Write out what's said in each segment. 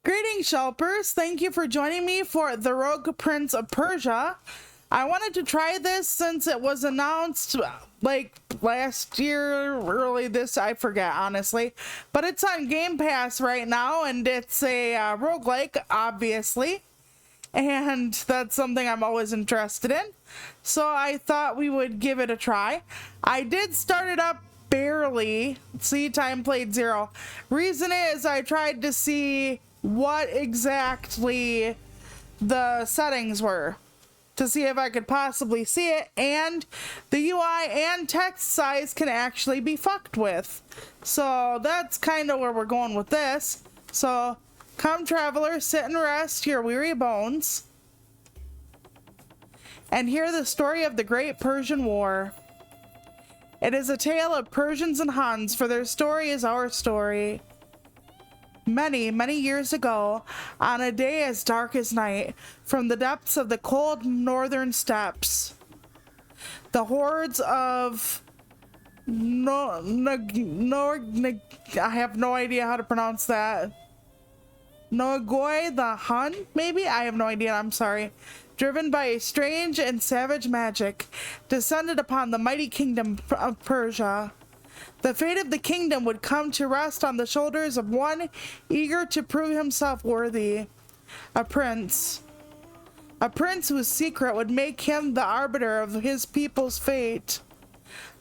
Greetings, Shelpers. Thank you for joining me for The Rogue Prince of Persia. I wanted to try this since it was announced like last year, early this, I forget honestly. But it's on Game Pass right now and it's a roguelike, obviously. And that's something I'm always interested in. So I thought we would give it a try. I did start it up barely. See, time played 0. Reason is I tried to see what exactly the settings were to see if I could possibly see it, and the UI and text size can actually be fucked with. So that's kind of where we're going with this. So come traveler, sit and rest your weary bones and hear the story of the Great Persian War. It is a tale of Persians and Huns, for their story is our story. Many, many years ago, on a day as dark as night, from the depths of the cold northern steppes, the hordes of I have no idea how to pronounce that. Nogoi the Hun, maybe? I have no idea, I'm sorry. Driven by a strange and savage magic, descended upon the mighty kingdom of Persia. The fate of the kingdom would come to rest on the shoulders of one eager to prove himself worthy. A prince. A prince whose secret would make him the arbiter of his people's fate.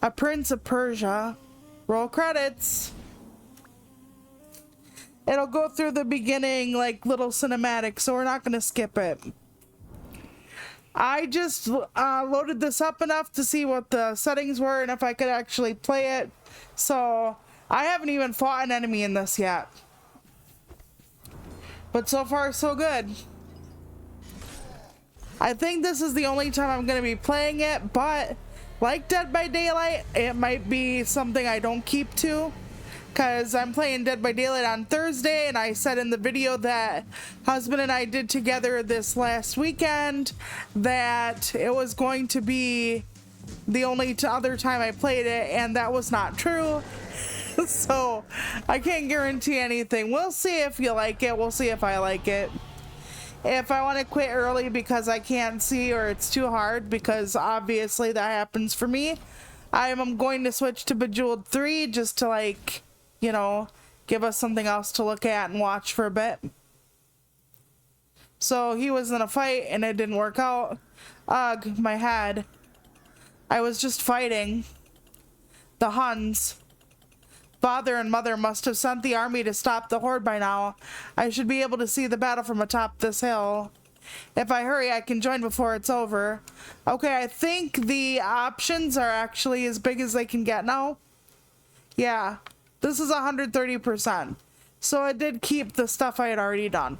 A prince of Persia. Roll credits. It'll go through the beginning like little cinematic, so we're not going to skip it. I just loaded this up enough to see what the settings were and if I could actually play it. So I haven't even fought an enemy in this yet. But so far so good. I think this is the only time I'm going to be playing it, but like Dead by Daylight, it might be something I don't keep to. Because I'm playing Dead by Daylight on Thursday, and I said in the video that husband and I did together this last weekend that it was going to be the only other time I played it, and that was not true. So I can't guarantee anything. We'll see if you like it. We'll see if I like it. If I want to quit early because I can't see or it's too hard, because obviously that happens for me, I'm going to switch to Bejeweled 3 just to, like, you know, give us something else to look at and watch for a bit. So he was in a fight and it didn't work out. Ugh, my head. I was just fighting the Huns. Father and mother must have sent the army to stop the horde by now. I should be able to see the battle from atop this hill. If I hurry, I can join before it's over. Okay, I think the options are actually as big as they can get now. Yeah. This is 130%. So it did keep the stuff I had already done.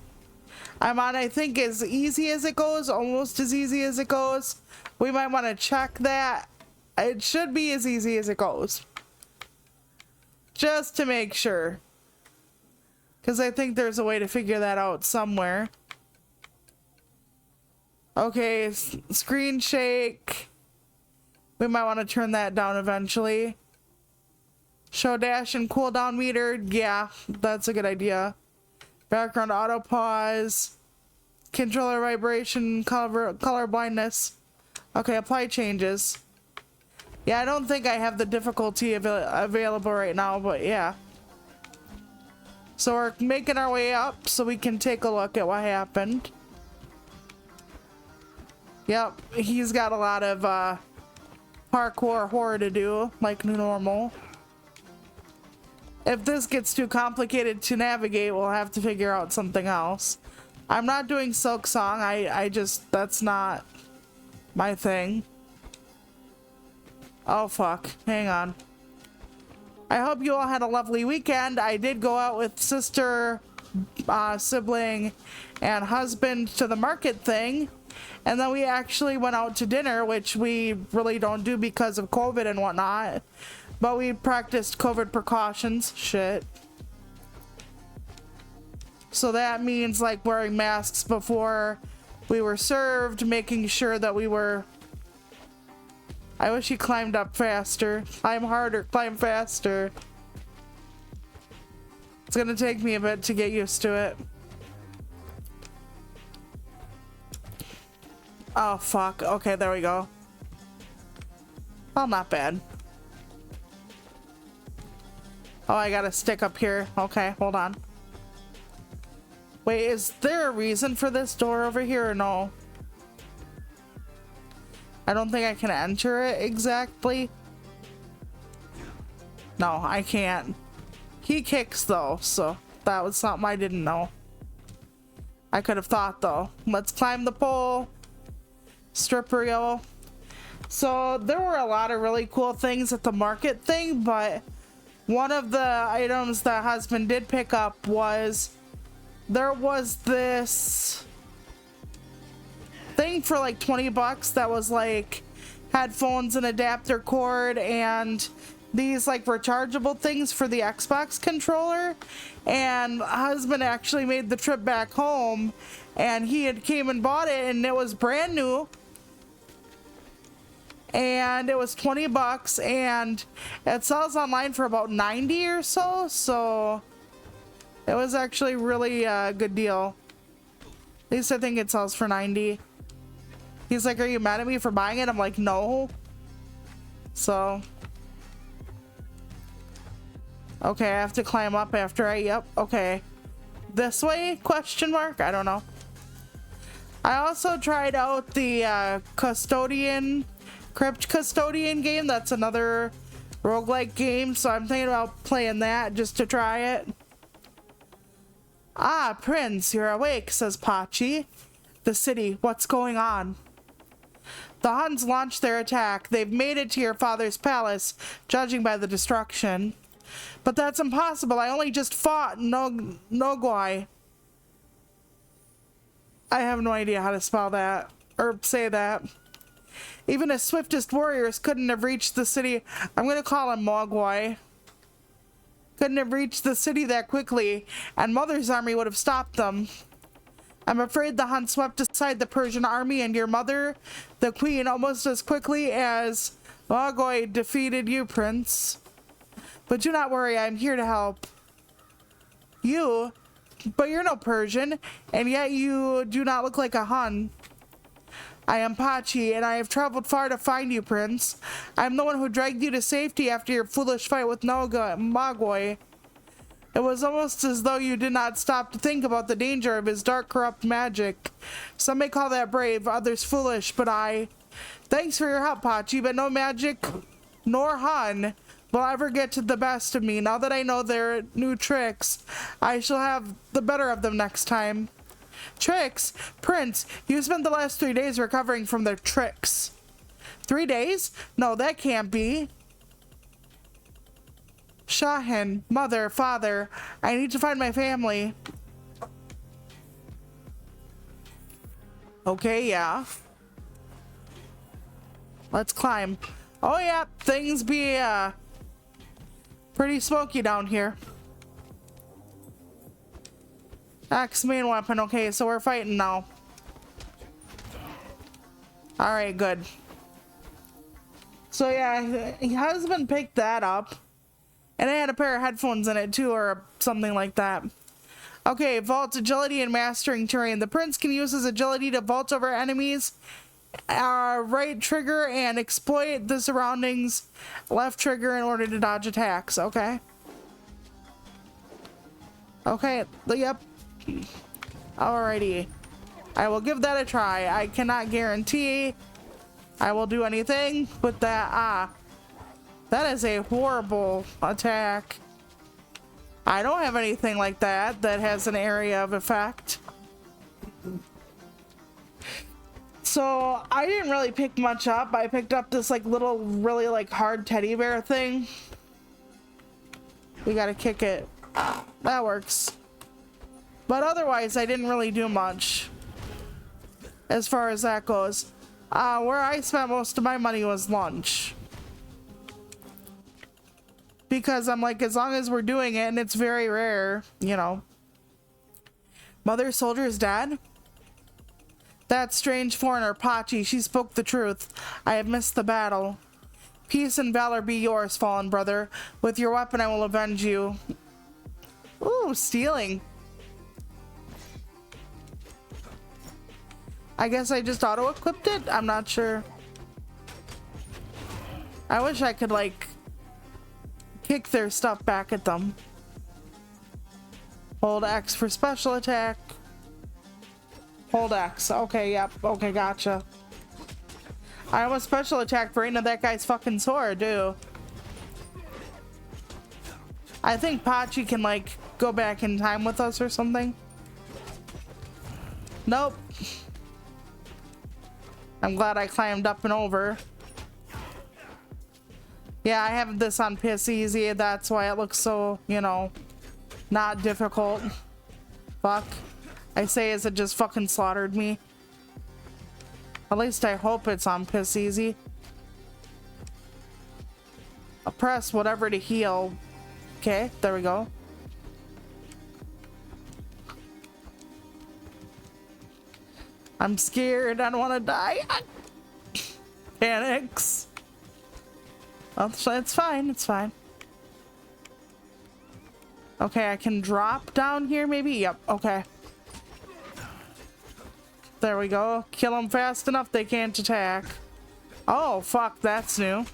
I'm on, I think, as easy as it goes, almost as easy as it goes. We might want to check that. It should be as easy as it goes. Just to make sure. Because I think there's a way to figure that out somewhere. Okay, screen shake. We might want to turn that down eventually. Show dash and cooldown meter. Yeah, that's a good idea. Background auto pause. Controller vibration, color blindness. Okay, apply changes. Yeah, I don't think I have the difficulty available right now, but yeah. So we're making our way up so we can take a look at what happened. Yep, he's got a lot of parkour horror to do, like normal. If this gets too complicated to navigate, we'll have to figure out something else. I'm not doing Silk Song. I just, that's not my thing. Oh, fuck. Hang on. I hope you all had a lovely weekend. I did go out with sister, sibling, and husband to the market thing. And then we actually went out to dinner, which we really don't do because of COVID and whatnot. But we practiced COVID precautions. Shit. So that means like wearing masks before we were served, making sure that we were... I wish he climbed up faster. Climb harder, climb faster. It's gonna take me a bit to get used to it. Oh, fuck. Okay, there we go. Well, not bad. Oh, I gotta stick up here. Okay, hold on. Wait, is there a reason for this door over here or no? I don't think I can enter it exactly. No, I can't. He kicks though, so that was something I didn't know. I could have thought though. Let's climb the pole. Strip reel. So there were a lot of really cool things at the market thing, but one of the items that husband did pick up was there was this thing for like 20 bucks that was like headphones and adapter cord and these like rechargeable things for the Xbox controller. And husband actually made the trip back home and he had came and bought it and it was brand new. And it was 20 bucks and it sells online for about 90 or so. So it was actually really a good deal. At least I think it sells for 90. He's like, are you mad at me for buying it? I'm like, no. So. Okay, I have to climb up after I, yep, okay. This way, question mark? I don't know. I also tried out the Crypt Custodian game. That's another roguelike game, so I'm thinking about playing that just to try it. Ah, Prince, you're awake, says Pachi. The city, what's going on? The Huns launched their attack. They've made it to your father's palace, judging by the destruction. But that's impossible. I only just fought Nogwai. I have no idea how to spell that or say that. Even the swiftest warriors couldn't have reached the city. I'm going to call him Mogwai. Couldn't have reached the city that quickly, and Mother's army would have stopped them. I'm afraid the Hun swept aside the Persian army and your mother, the queen, almost as quickly as Mogwai defeated you, Prince. But do not worry, I'm here to help. You? But you're no Persian, and yet you do not look like a Hun. I am Pachi, and I have traveled far to find you, Prince. I am the one who dragged you to safety after your foolish fight with Mogwai. It was almost as though you did not stop to think about the danger of his dark, corrupt magic. Some may call that brave, others foolish, but I... Thanks for your help, Pachi, but no magic nor Hun will ever get to the best of me. Now that I know their new tricks, I shall have the better of them next time. Tricks? Prince, you spent the last 3 days recovering from their tricks. 3 days? No, that can't be. Shahin, mother, father, I need to find my family. Okay, yeah. Let's climb. Oh yeah, things be pretty smoky down here. Axe main weapon. Okay, so we're fighting now. Alright, good. So yeah, husband picked that up. And it had a pair of headphones in it too, or something like that. Okay, vault agility and mastering terrain. The prince can use his agility to vault over enemies. Right trigger and exploit the surroundings. Left trigger in order to dodge attacks. Okay. Okay, yep. Alrighty. I will give that a try. I cannot guarantee I will do anything with that. That is a horrible attack. I don't have anything like that that has an area of effect. So I didn't really pick much up. I picked up this like little really like hard teddy bear thing. We gotta kick it. That works. But otherwise I didn't really do much as far as that goes. Where I spent most of my money was lunch. Because I'm like, as long as we're doing it, and it's very rare, you know. Mother soldier is dead? That strange foreigner, Pachi, she spoke the truth. I have missed the battle. Peace and valor be yours, fallen brother. With your weapon I will avenge you. Ooh, stealing. I guess I just auto-equipped it? I'm not sure. I wish I could, like, kick their stuff back at them. Hold X for special attack. Hold X. Okay, yep. Okay, gotcha. I almost special attacked right into that guy's fucking sword, too. I think Pachi can, like, go back in time with us or something. Nope. I'm glad I climbed up and over. Yeah, I have this on piss easy. That's why it looks so, you know, not difficult. Fuck. I say as it just fucking slaughtered me. At least I hope it's on piss easy. I'll press whatever to heal. Okay, there we go. I'm scared. I don't want to die. Panics. Oh, it's fine. It's fine. Okay, I can drop down here maybe? Yep, okay. There we go. Kill them fast enough they can't attack. Oh, fuck. That's new.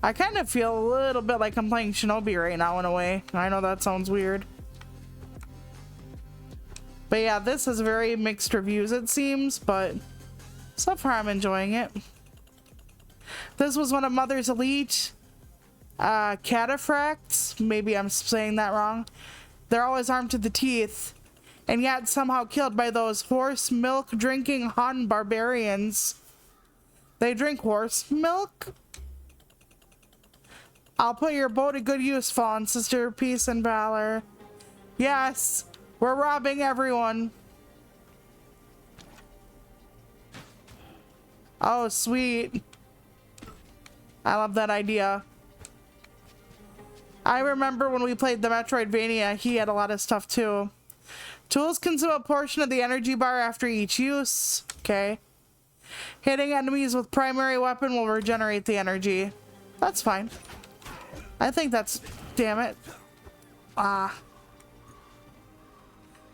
I kind of feel a little bit like I'm playing Shinobi right now in a way. I know that sounds weird. But yeah, this has very mixed reviews it seems, but so far I'm enjoying it. This was one of Mother's Elite cataphracts. Maybe I'm saying that wrong. They're always armed to the teeth, and yet somehow killed by those horse milk drinking Han barbarians. They drink horse milk? I'll put your bow to good use, Fawn Sister. Peace and valor. Yes, we're robbing everyone. Oh, sweet. I love that idea. I remember when we played the Metroidvania, he had a lot of stuff too. Tools consume a portion of the energy bar after each use. Okay. Hitting enemies with primary weapon will regenerate the energy. That's fine. I think that's... Damn it. Ah.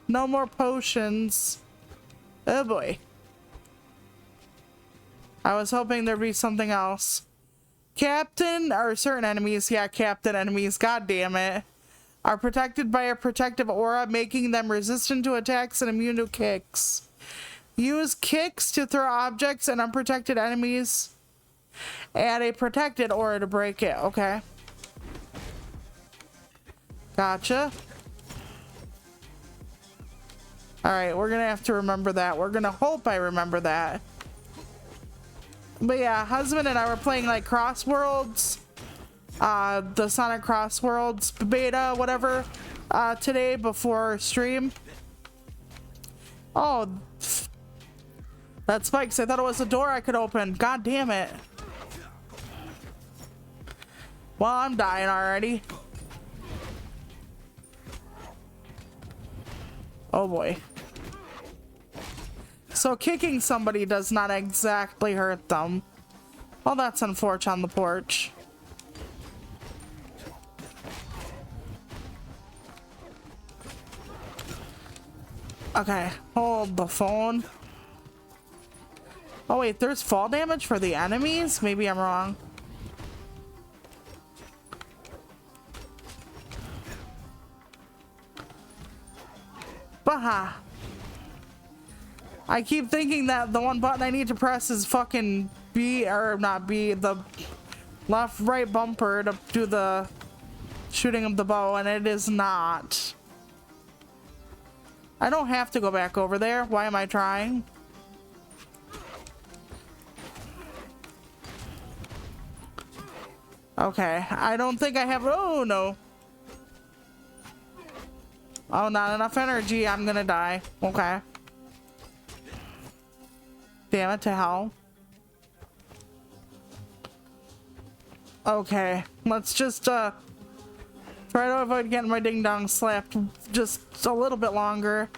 No more potions. Oh boy. I was hoping there'd be something else. Captain, or certain enemies, yeah, captain enemies, god damn it, are protected by a protective aura, making them resistant to attacks and immune to kicks. Use kicks to throw objects and unprotected enemies. Add a protected aura to break it. Okay. Gotcha. Alright, we're gonna have to remember that. We're gonna hope I remember that. But yeah, husband and I were playing like Crossworlds, the Sonic Crossworlds beta, whatever, today before stream. Oh, that spikes. I thought it was a door I could open. God damn it. Well, I'm dying already. Oh boy. So kicking somebody does not exactly hurt them. Well, that's unfortunate on the porch. Okay, hold the phone. Oh wait, there's fall damage for the enemies? Maybe I'm wrong. Baha. I keep thinking that the one button I need to press is fucking B, or not B, the left right bumper to do the shooting of the bow, and it is not. I don't have to go back over there. Why am I trying? Okay, I don't think I have, oh no. Oh, not enough energy, I'm gonna die. Okay. Damn it to hell. Okay, let's just try to avoid getting my ding dong slapped just a little bit longer.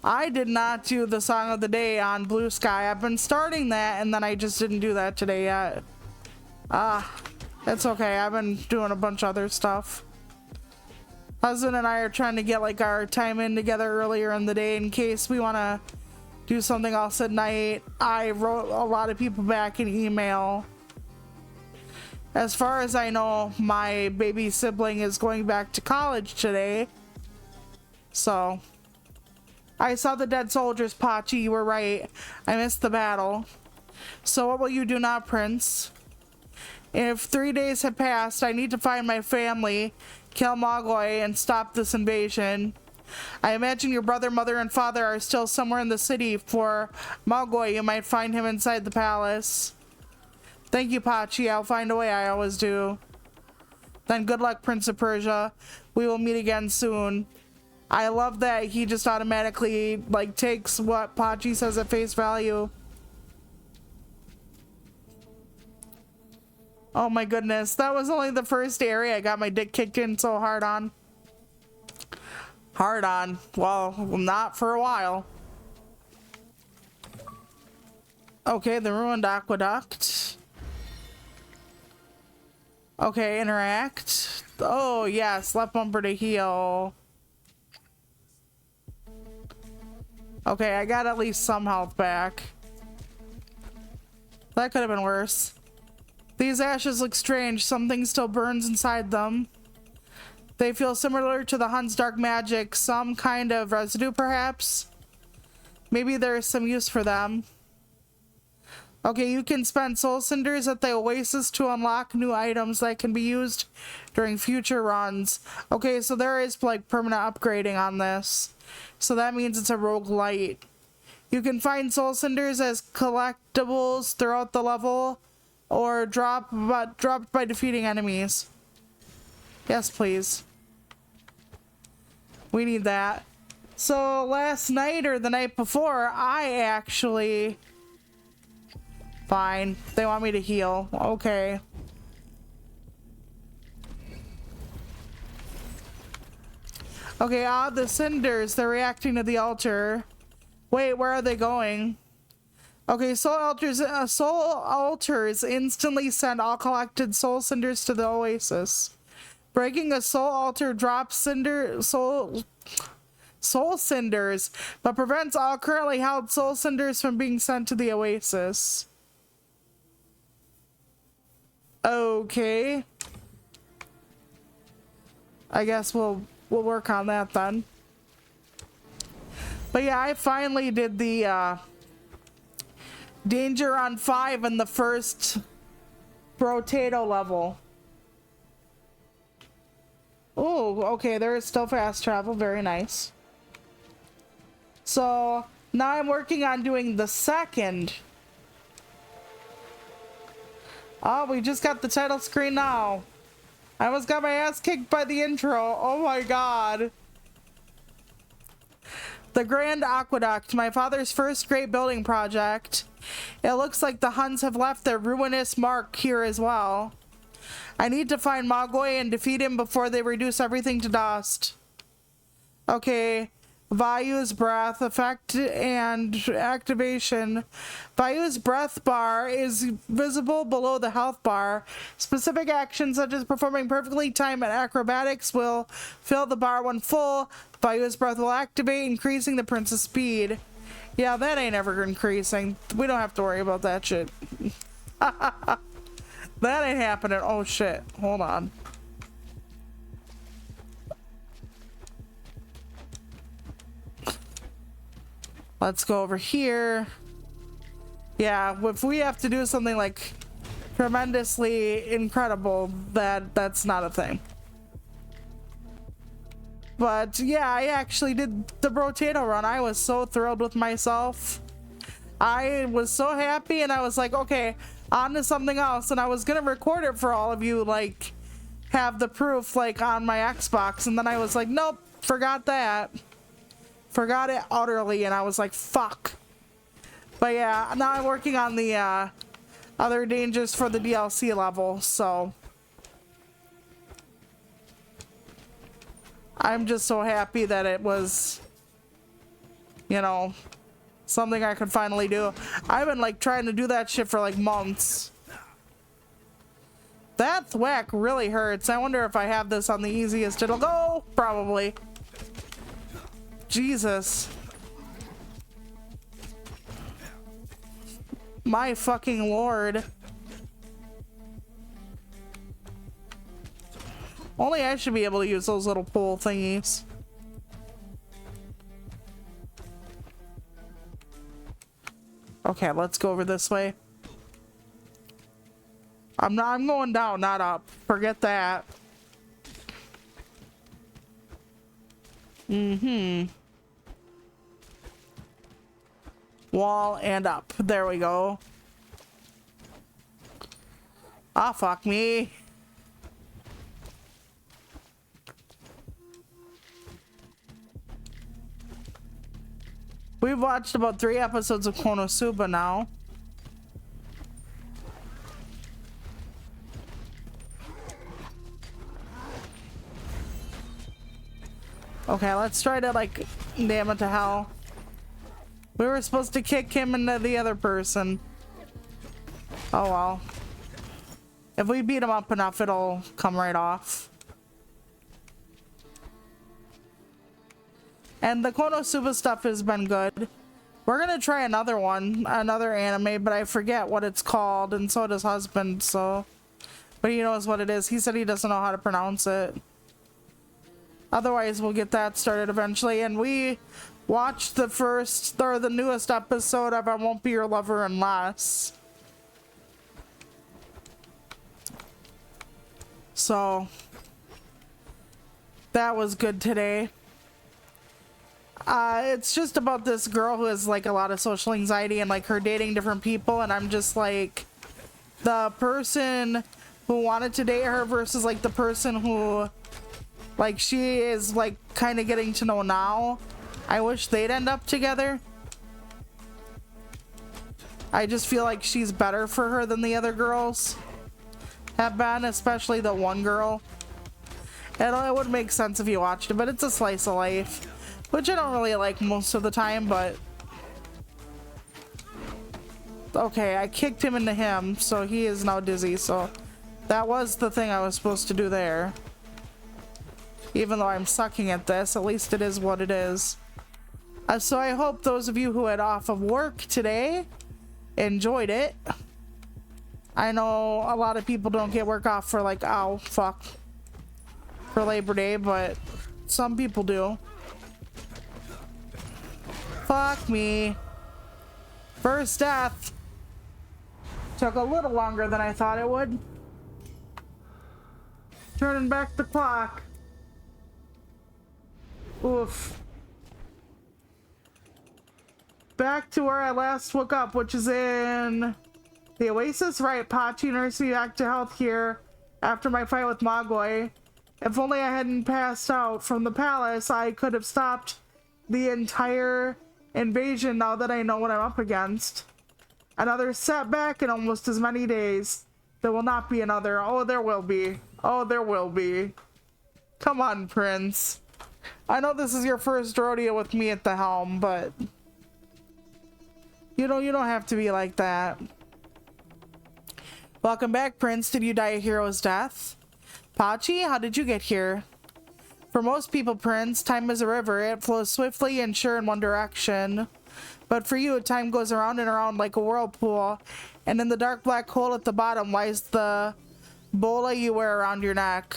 I did not do the song of the day on Blue Sky. I've been starting that and then I just didn't do that today yet. It's okay, I've been doing a bunch of other stuff. Husband and I are trying to get like our time in together earlier in the day in case we want to do something else at night. I wrote a lot of people back in email. As far as I know, my baby sibling is going back to college today. So, I saw the dead soldiers, Pachi. You were right. I missed the battle. So what will you do now, Prince? If 3 days have passed, I need to find my family, kill Mogwai, and stop this invasion. I imagine your brother, mother, and father are still somewhere in the city. For Mogwai, you might find him inside the palace. Thank you, Pachi. I'll find a way. I always do. Then good luck, Prince of Persia. We will meet again soon. I love that he just automatically, like, takes what Pachi says at face value. Oh my goodness. That was only the first area I got my dick kicked in so hard on. Hard on. Well, not for a while. Okay, the ruined aqueduct. Okay, interact. Oh, yes, left bumper to heal. Okay, I got at least some health back. That could have been worse. These ashes look strange. Something still burns inside them. They feel similar to the Hun's dark magic. Some kind of residue, perhaps? Maybe there's some use for them. Okay, you can spend soul cinders at the oasis to unlock new items that can be used during future runs. Okay, so there is like permanent upgrading on this. So that means it's a roguelite. You can find soul cinders as collectibles throughout the level or dropped by defeating enemies. Yes, please. We need that. So last night or the night before, I actually... Fine. They want me to heal. Okay. Okay, the cinders. They're reacting to the altar. Wait, where are they going? Okay, soul altars instantly send all collected soul cinders to the oasis. Breaking a soul altar drops soul cinders, but prevents all currently held soul cinders from being sent to the oasis. Okay. I guess we'll work on that then. But yeah, I finally did the Danger on 5 in the first Brotato level. Oh, okay, there is still fast travel. Very nice. So now I'm working on doing the second. Oh, we just got the title screen now. I almost got my ass kicked by the intro. Oh my god. The Grand Aqueduct, my father's first great building project. It looks like the Huns have left their ruinous mark here as well. I need to find Mogwai and defeat him before they reduce everything to dust. Okay. Vayu's breath effect and activation. Vayu's breath bar is visible below the health bar. Specific actions such as performing perfectly timed acrobatics will fill the bar when full. Vayu's breath will activate, increasing the prince's speed. Yeah, that ain't ever increasing. We don't have to worry about that shit. That ain't happening. Oh shit. Hold on. Let's go over here. Yeah, if we have to do something like tremendously incredible, that's not a thing. But yeah, I actually did the Brotato run. I was so thrilled with myself. I was so happy, and I was like, okay, on to something else. And I was gonna record it for all of you, like have the proof like on my Xbox, and then I was like, nope, forgot that. Forgot it utterly, and I was like, fuck. But yeah, now I'm working on the other dangers for the DLC level, so I'm just so happy that it was, you know, something I could finally do. I've been like trying to do that shit for like months. That thwack really hurts. I wonder if I have this on the easiest it'll go. Probably. Jesus. My fucking lord. Only I should be able to use those little pole thingies. Okay, let's go over this way. I'm going down, not up. Forget that. Wall and up. There we go. Ah, fuck me. We've watched about 3 episodes of Konosuba now. Okay, let's try to, like, damn it to hell. We were supposed to kick him into the other person. Oh well. If we beat him up enough, it'll come right off. And the Konosuba stuff has been good. We're gonna try another one, another anime, but I forget what it's called, and so does husband, so. But he knows what it is. He said he doesn't know how to pronounce it. Otherwise, we'll get that started eventually. And we watched the first, or the newest episode of I Won't Be Your Lover Unless. So, that was good today. It's just about this girl who has like a lot of social anxiety and like her dating different people, and I'm just like the person who wanted to date her versus like the person who like she is like kind of getting to know now. I wish they'd end up together. I just feel like she's better for her than the other girls have been, especially the one girl. And it would make sense if you watched it, but it's a slice of life, which I don't really like most of the time, but okay, I kicked him into him, so he is now dizzy, so that was the thing I was supposed to do there. Even though I'm sucking at this, at least it is what it is. So I hope those of you who had off of work today enjoyed it. I know a lot of people don't get work off for like, oh, fuck, for Labor Day, but some people do. Fuck me. First death. Took a little longer than I thought it would. Turning back the clock. Oof. Back to where I last woke up, which is in the Oasis, right? Pachi nursed me back to health here after my fight with Magoi. If only I hadn't passed out from the palace, I could have stopped the entire invasion now that I know what I'm up against. Another setback in almost as many days. There will not be another. Oh, there will be. Oh, there will be. Come on, Prince. I know this is your first rodeo with me at the helm, but you don't have to be like that. Welcome back, Prince. Did you die a hero's death? Pachi, how did you get here? For most people, Prince, time is a river. It flows swiftly and sure in one direction. But for you, time goes around and around like a whirlpool. And in the dark black hole at the bottom lies the bola you wear around your neck.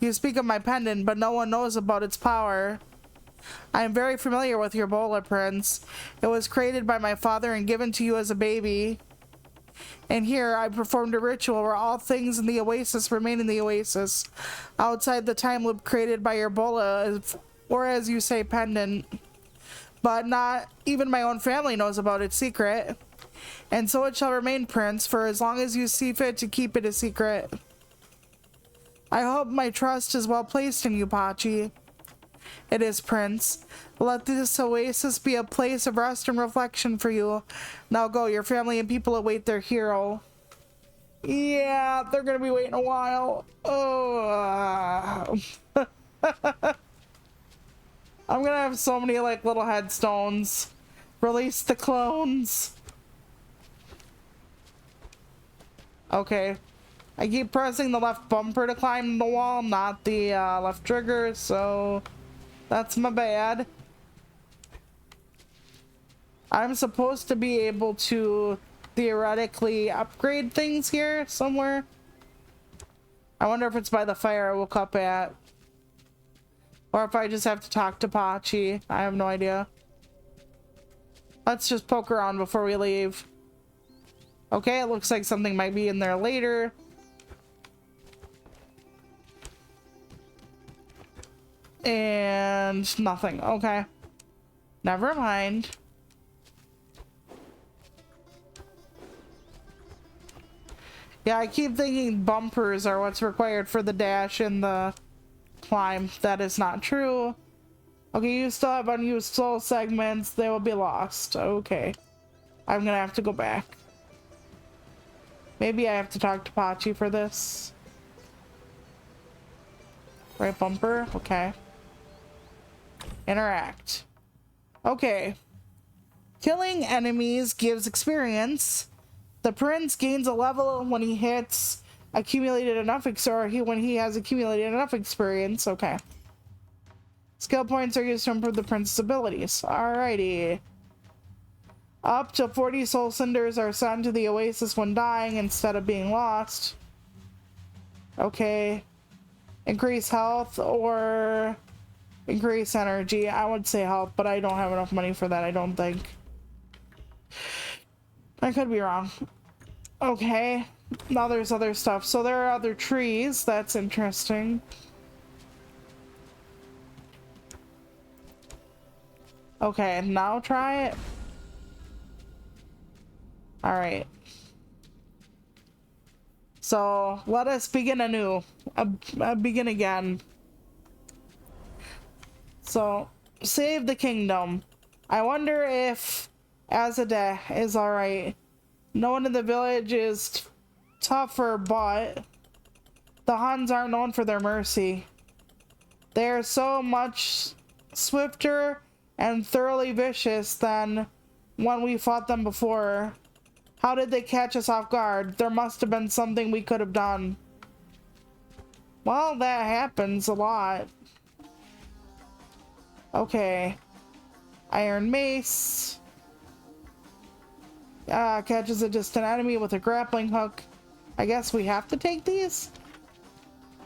You speak of my pendant, but no one knows about its power. I am very familiar with your bola, Prince. It was created by my father and given to you as a baby. And here I performed a ritual where all things in the oasis remain in the oasis, outside the time loop created by your bola, or as you say, pendant. But not even my own family knows about its secret. And so it shall remain, Prince, for as long as you see fit to keep it a secret. I hope my trust is well placed in you, Pachi. It is, Prince. Let this oasis be a place of rest and reflection for you. Now go, your family and people await their hero. Yeah, they're gonna be waiting a while. Oh. I'm gonna have so many like little headstones. Release the clones. Okay. I keep pressing the left bumper to climb the wall, not the left trigger, so that's my bad. I'm supposed to be able to theoretically upgrade things here somewhere. I wonder if it's by the fire I woke up at. Or if I just have to talk to Pachi. I have no idea. Let's just poke around before we leave. Okay, it looks like something might be in there later. And nothing. Okay. Never mind. Yeah, I keep thinking bumpers are what's required for the dash and the climb. That is not true. Okay, you still have unused soul segments. They will be lost. Okay. I'm gonna have to go back. Maybe I have to talk to Pachi for this. Right bumper? Okay. Interact. Okay. Killing enemies gives experience. The prince gains a level when he hits accumulated enough when he has accumulated enough experience. Okay. Skill points are used to improve the prince's abilities. Alrighty. Up to 40 soul cinders are sent to the oasis when dying instead of being lost. Okay. Increase health or increase energy. I would say health, but I don't have enough money for that, I don't think. I could be wrong. Okay. Now there's other stuff. So there are other trees. That's interesting. Okay, now try it. Alright. So let us begin anew. Begin again. So, save the kingdom. I wonder if Azadeh is alright. No one in the village is tougher, but the Huns aren't known for their mercy. They are so much swifter and thoroughly vicious than when we fought them before. How did they catch us off guard? There must have been something we could have done. Well, that happens a lot. Okay. Iron Mace. Catches a distant enemy with a grappling hook. I guess we have to take these?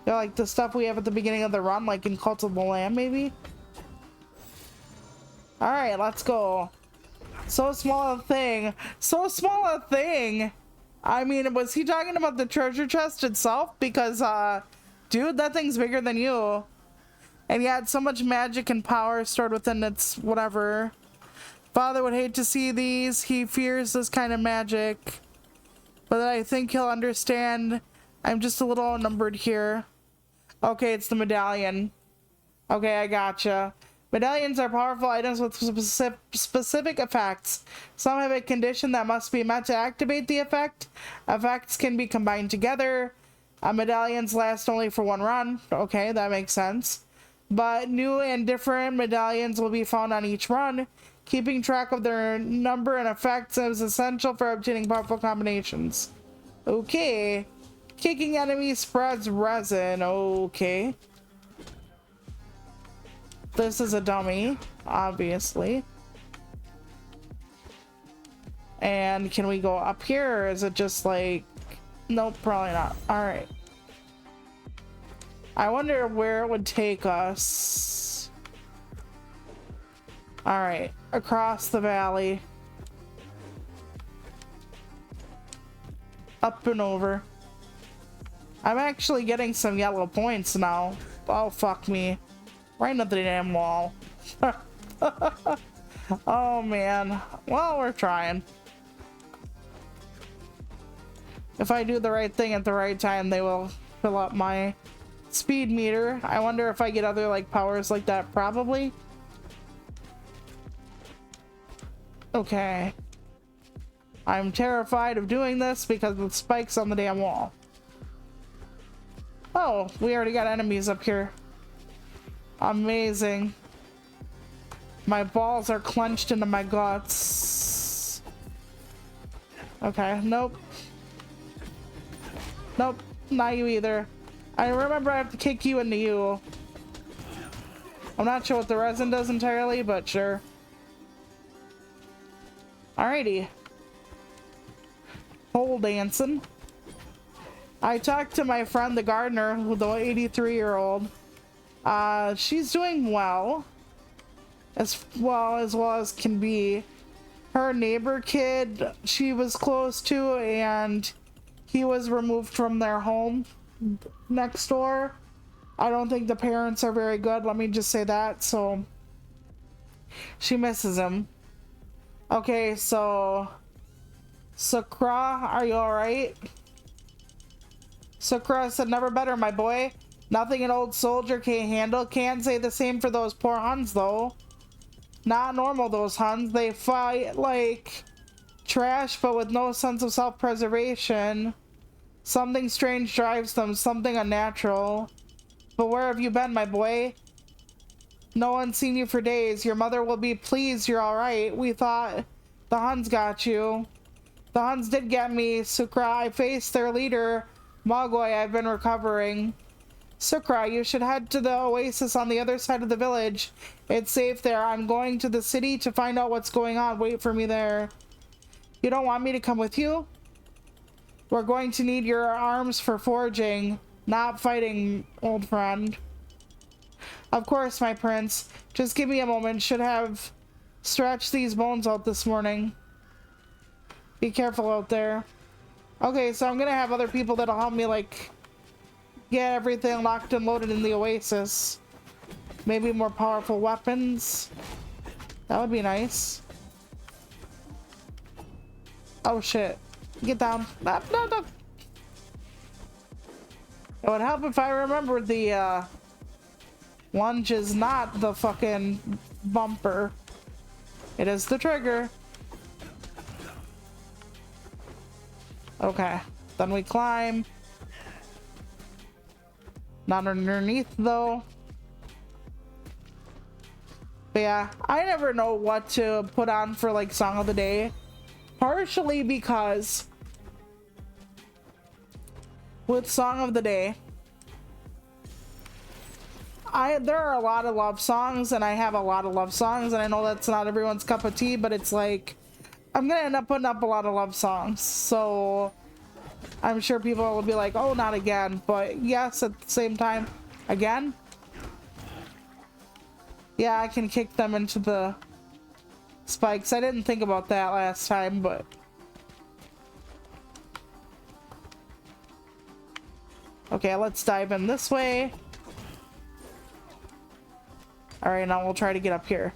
They're like the stuff we have at the beginning of the run, like in Cult of the Lamb, maybe? Alright, let's go. So small a thing. So small a thing! I mean, was he talking about the treasure chest itself? Because, dude, that thing's bigger than you. And yet, so much magic and power stored within its whatever. Father would hate to see these. He fears this kind of magic. But I think he'll understand. I'm just a little outnumbered here. Okay, it's the medallion. Okay, I gotcha. Medallions are powerful items with specific effects. Some have a condition that must be met to activate the effect. Effects can be combined together. Medallions last only for one run. Okay, that makes sense. But new and different medallions will be found on each run. Keeping track of their number and effects is essential for obtaining powerful combinations. Okay. Kicking enemies spreads resin. Okay. This is a dummy, obviously. And can we go up here, or is it just like... Nope, probably not. Alright. I wonder where it would take us. Alright, across the valley. Up and over. I'm actually getting some yellow points now. Oh, fuck me. Right into the damn wall. Oh, man. Well, we're trying. If I do the right thing at the right time, they will fill up my speed meter. I wonder if I get other, like, powers like that. Probably. Okay. I'm terrified of doing this because of the spikes on the damn wall. Oh, we already got enemies up here. Amazing. My balls are clenched into my guts. Okay, nope. Nope. not you either. I remember I have to kick you into you. I'm not sure what the resin does entirely, but sure. Alrighty. Pole dancing. I talked to my friend the gardener, the 83-year-old. She's doing well as can be. Her neighbor kid she was close to, and he was removed from their home next door. I don't think the parents are very good, let me just say that, so she misses him. Okay, so Sakura, are you alright? Sakura said, never better, my boy. Nothing an old soldier can't handle. Can't say the same for those poor Huns, though. Not normal, those Huns. They fight like trash, but with no sense of self-preservation. Something strange drives them, something unnatural. But where have you been, my boy? No one's seen you for days. Your mother will be pleased you're alright. We thought the Huns got you. The Huns did get me, Sakura. I faced their leader, Mogwai. I've been recovering. Sakura, you should head to the oasis on the other side of the village. It's safe there. I'm going to the city to find out what's going on. Wait for me there. You don't want me to come with you? We're going to need your arms for forging, not fighting, old friend. Of course, my prince. Just give me a moment. Should have stretched these bones out this morning. Be careful out there. Okay, so I'm gonna have other people that'll help me, like, get everything locked and loaded in the oasis. Maybe more powerful weapons. That would be nice. Oh shit. Get down. No, no, no. It would help if I remembered the lunge is not the fucking bumper. It is the trigger. Okay. Then we climb. Not underneath though. But yeah, I never know what to put on for like song of the day. Partially because with song of the day, there are a lot of love songs, and I have a lot of love songs, and I know that's not everyone's cup of tea, but it's like I'm gonna end up putting up a lot of love songs, so I'm sure people will be like, oh, not again, but yes, at the same time, again? Yeah, I can kick them into the spikes. I didn't think about that last time, but okay, let's dive in this way. All right, now we'll try to get up here.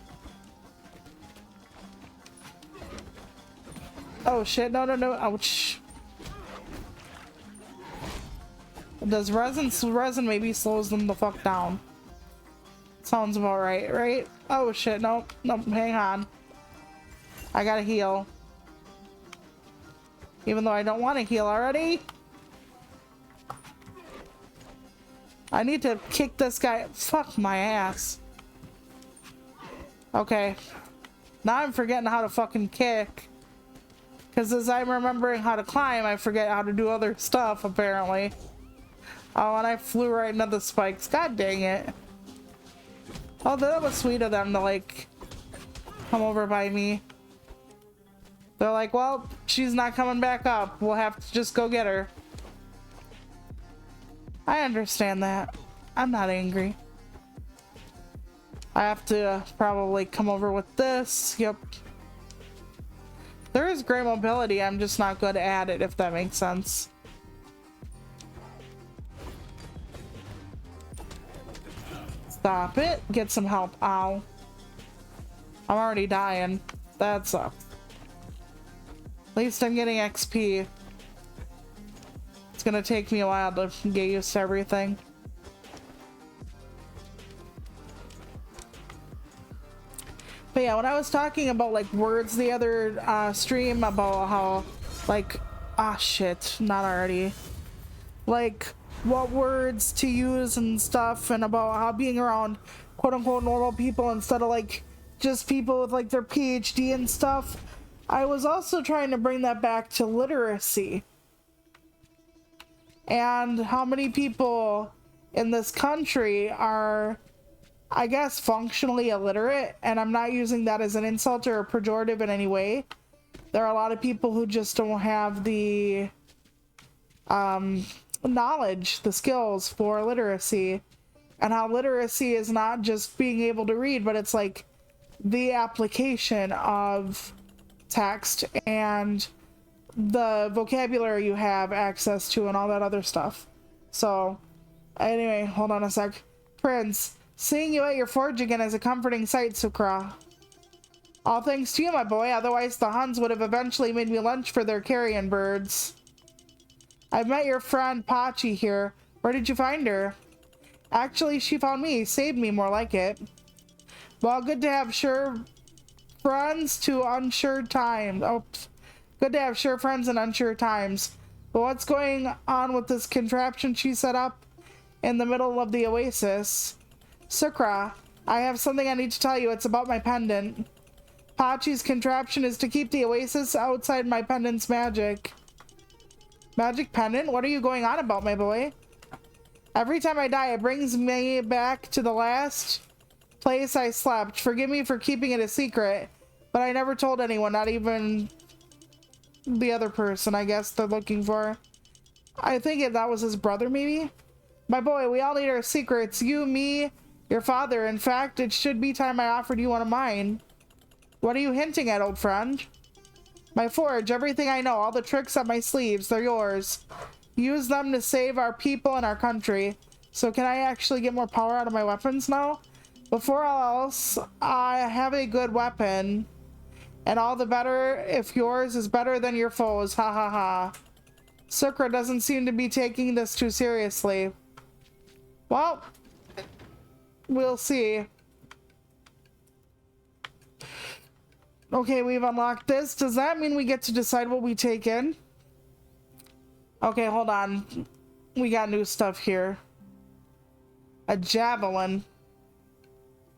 Oh shit, no, no, no, ouch. Does resin maybe slows them the fuck down? Sounds about right, right? Oh shit, no, no, hang on. I gotta heal. Even though I don't want to heal already. I need to kick this guy. Fuck my ass. Okay. Now I'm forgetting how to fucking kick. Because as I'm remembering how to climb, I forget how to do other stuff, apparently. Oh, and I flew right into the spikes. God dang it. Oh, that was sweet of them to, like, come over by me. They're like, well, she's not coming back up. We'll have to just go get her. I understand that. I'm not angry. I have to probably come over with this. Yep. There is great mobility. I'm just not good at it, if that makes sense. Stop it. Get some help. Ow. I'm already dying. That sucks. At least I'm getting XP. It's gonna take me a while to get used to everything. But yeah, when I was talking about like words the other stream about how like, ah shit, not already. Like what words to use and stuff, and about how being around quote unquote normal people instead of like just people with like their PhD and stuff. I was also trying to bring that back to literacy. and how many people in this country are, I guess, functionally illiterate. And I'm not using that as an insult or a pejorative in any way. There are a lot of people who just don't have the knowledge, the skills for literacy, and how literacy is not just being able to read, but it's like the application of text and the vocabulary you have access to and all that other stuff. So anyway, hold on a sec. Prince, seeing you at your forge again is a comforting sight, Sukra. All thanks to you, my boy, otherwise the Huns would have eventually made me lunch for their carrion birds. I've met your friend Pachi here. Where did you find her? Actually, she found me. Saved me, more like it. Well, good to have sure friends to unsure times. Oh, good to have sure friends in unsure times. But what's going on with this contraption she set up in the middle of the oasis? Sukra, I have something I need to tell you. It's about my pendant. Pachi's contraption is to keep the oasis outside my pendant's magic. Magic pendant? What are you going on about, my boy? Every time I die, it brings me back to the last place I slept. Forgive me for keeping it a secret, but I never told anyone, not even the other person I guess they're looking for. I think that was his brother, maybe? My boy, we all need our secrets. You, me, your father. In fact, it should be time I offered you one of mine. What are you hinting at, old friend? My forge, everything I know, all the tricks up my sleeves, they're yours. Use them to save our people and our country. So can I actually get more power out of my weapons now? Before all else, I have a good weapon. And all the better if yours is better than your foes. Ha ha ha. Sukra doesn't seem to be taking this too seriously. Well, we'll see. Okay, we've unlocked this. Does that mean we get to decide what we take in? Okay, hold on. We got new stuff here. A javelin.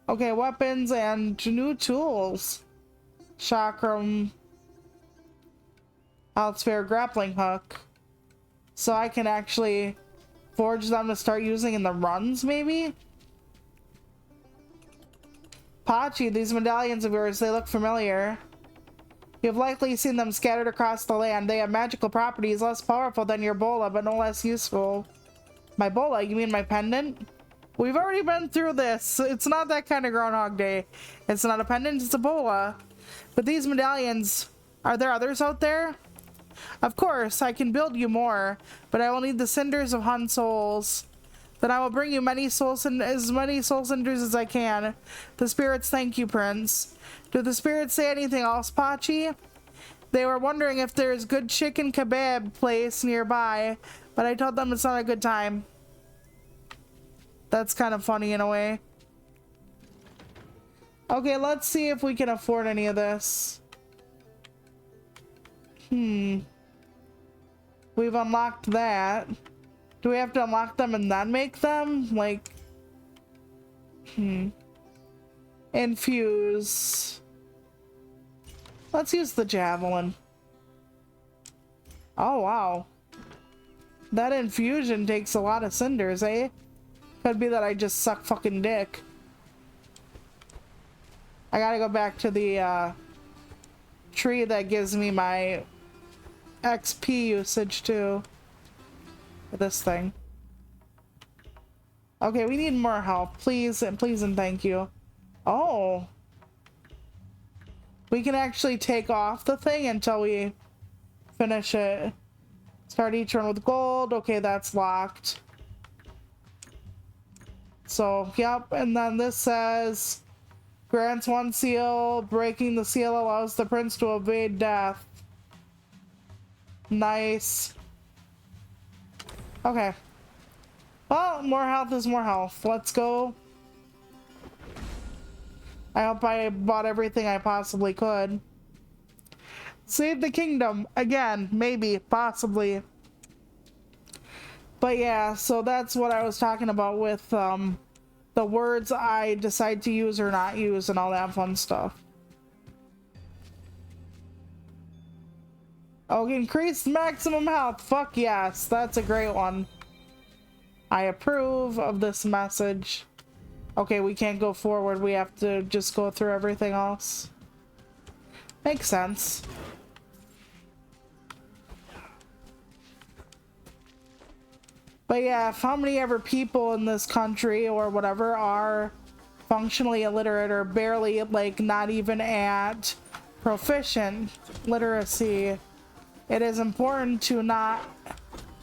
Okay, weapons and new tools. Chakram. Outsphere grappling hook. So I can actually forge them to start using in the runs, maybe? Pachi, these medallions of yours, they look familiar. You've likely seen them scattered across the land. They have magical properties, less powerful than your bola, but no less useful. My bola? You mean my pendant? We've already been through this. It's not that kind of Groundhog Day. It's not a pendant, it's a bola. But these medallions, are there others out there? Of course, I can build you more, but I will need the cinders of Hun souls. Then I will bring you as many soul cinders as I can. The spirits thank you, Prince. Do the spirits say anything else, Pachi? They were wondering if there's good chicken kebab place nearby, but I told them it's not a good time. That's kind of funny in a way. Okay, let's see if we can afford any of this. We've unlocked that. Do we have to unlock them and then make them? Like, infuse. Let's use the javelin. Oh, wow. That infusion takes a lot of cinders, eh? Could be that I just suck fucking dick. I gotta go back to the tree that gives me my XP usage too. This thing. Okay, we need more help. Please and please and thank you. Oh. We can actually take off the thing until we finish it. Start each run with gold. Okay, that's locked. So, yep. And then this says, grants one seal. Breaking the seal allows the prince to evade death. Nice. Okay. Well, more health is more health. Let's go. I hope I bought everything I possibly could. Save the kingdom. Again, maybe, possibly. But yeah, so that's what I was talking about with the words I decide to use or not use and all that fun stuff. Oh, increased maximum health. Fuck yes, that's a great one. I approve of this message. Okay, we can't go forward. We have to just go through everything else. Makes sense. But yeah, if how many ever people in this country or whatever are functionally illiterate or barely, like, not even at proficient literacy, it is important to not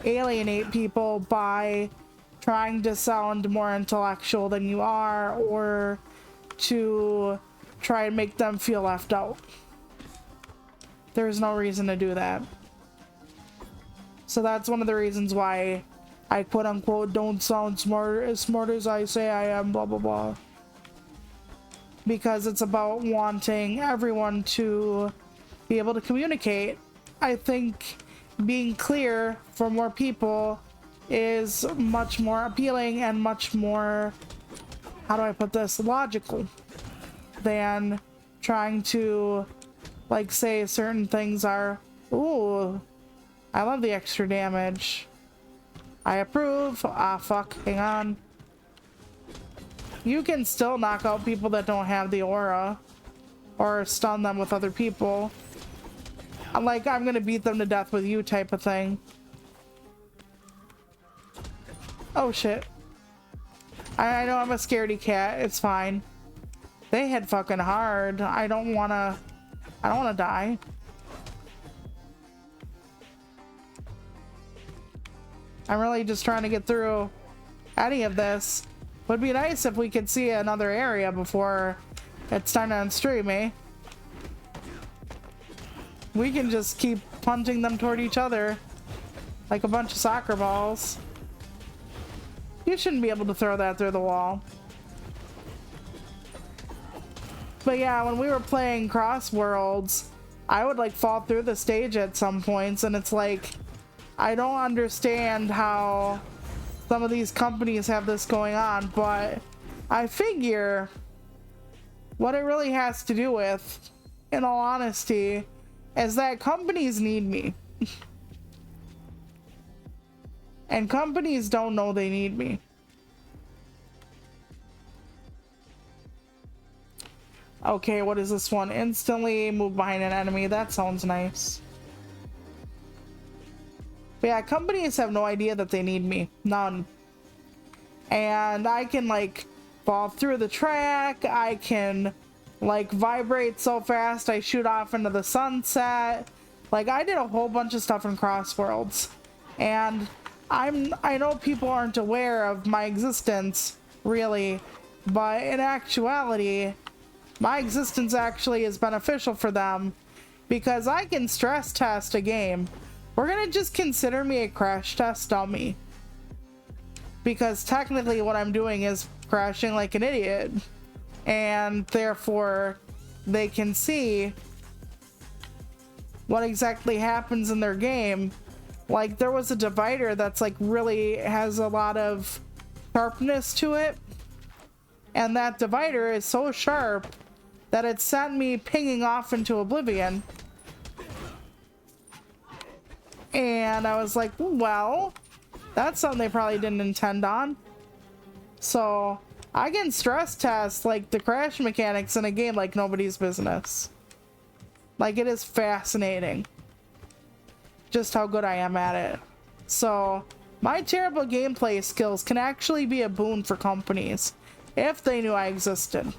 alienate people by trying to sound more intellectual than you are, or to try and make them feel left out. There's no reason to do that. So that's one of the reasons why I quote unquote don't sound as smart as I say I am, blah blah blah. Because it's about wanting everyone to be able to communicate. I think being clear for more people is much more appealing and much more, how do I put this, logical than trying to, like, say certain things are, ooh, I love the extra damage. I approve. Ah, fuck, hang on. You can still knock out people that don't have the aura or stun them with other people. Like, I'm gonna beat them to death with you type of thing. Oh shit. I know I'm a scaredy cat. It's fine. They hit fucking hard. I don't wanna die. I'm really just trying to get through any of this. Would be nice if we could see another area before it's time to unstream me. We can just keep punching them toward each other like a bunch of soccer balls. You shouldn't be able to throw that through the wall. But yeah, when we were playing Cross Worlds, I would like fall through the stage at some points, and it's like, I don't understand how some of these companies have this going on, but I figure what it really has to do with, in all honesty, is that companies need me. And companies don't know they need me. Okay, what is this one? Instantly move behind an enemy. That sounds nice. But yeah, companies have no idea that they need me. None. And I can, like, fall through the track. I can, like, vibrate so fast I shoot off into the sunset. Like, I did a whole bunch of stuff in Cross Worlds. And I know people aren't aware of my existence, really. But in actuality, my existence actually is beneficial for them, because I can stress test a game. We're gonna just consider me a crash test dummy, because technically what I'm doing is crashing like an idiot, and therefore they can see what exactly happens in their game. Like, there was a divider that's like really has a lot of sharpness to it, and that divider is so sharp that it sent me pinging off into oblivion. And I was like, well, that's something they probably didn't intend on. So I can stress test like the crash mechanics in a game like nobody's business. Like, it is fascinating just how good I am at it. So my terrible gameplay skills can actually be a boon for companies if they knew I existed.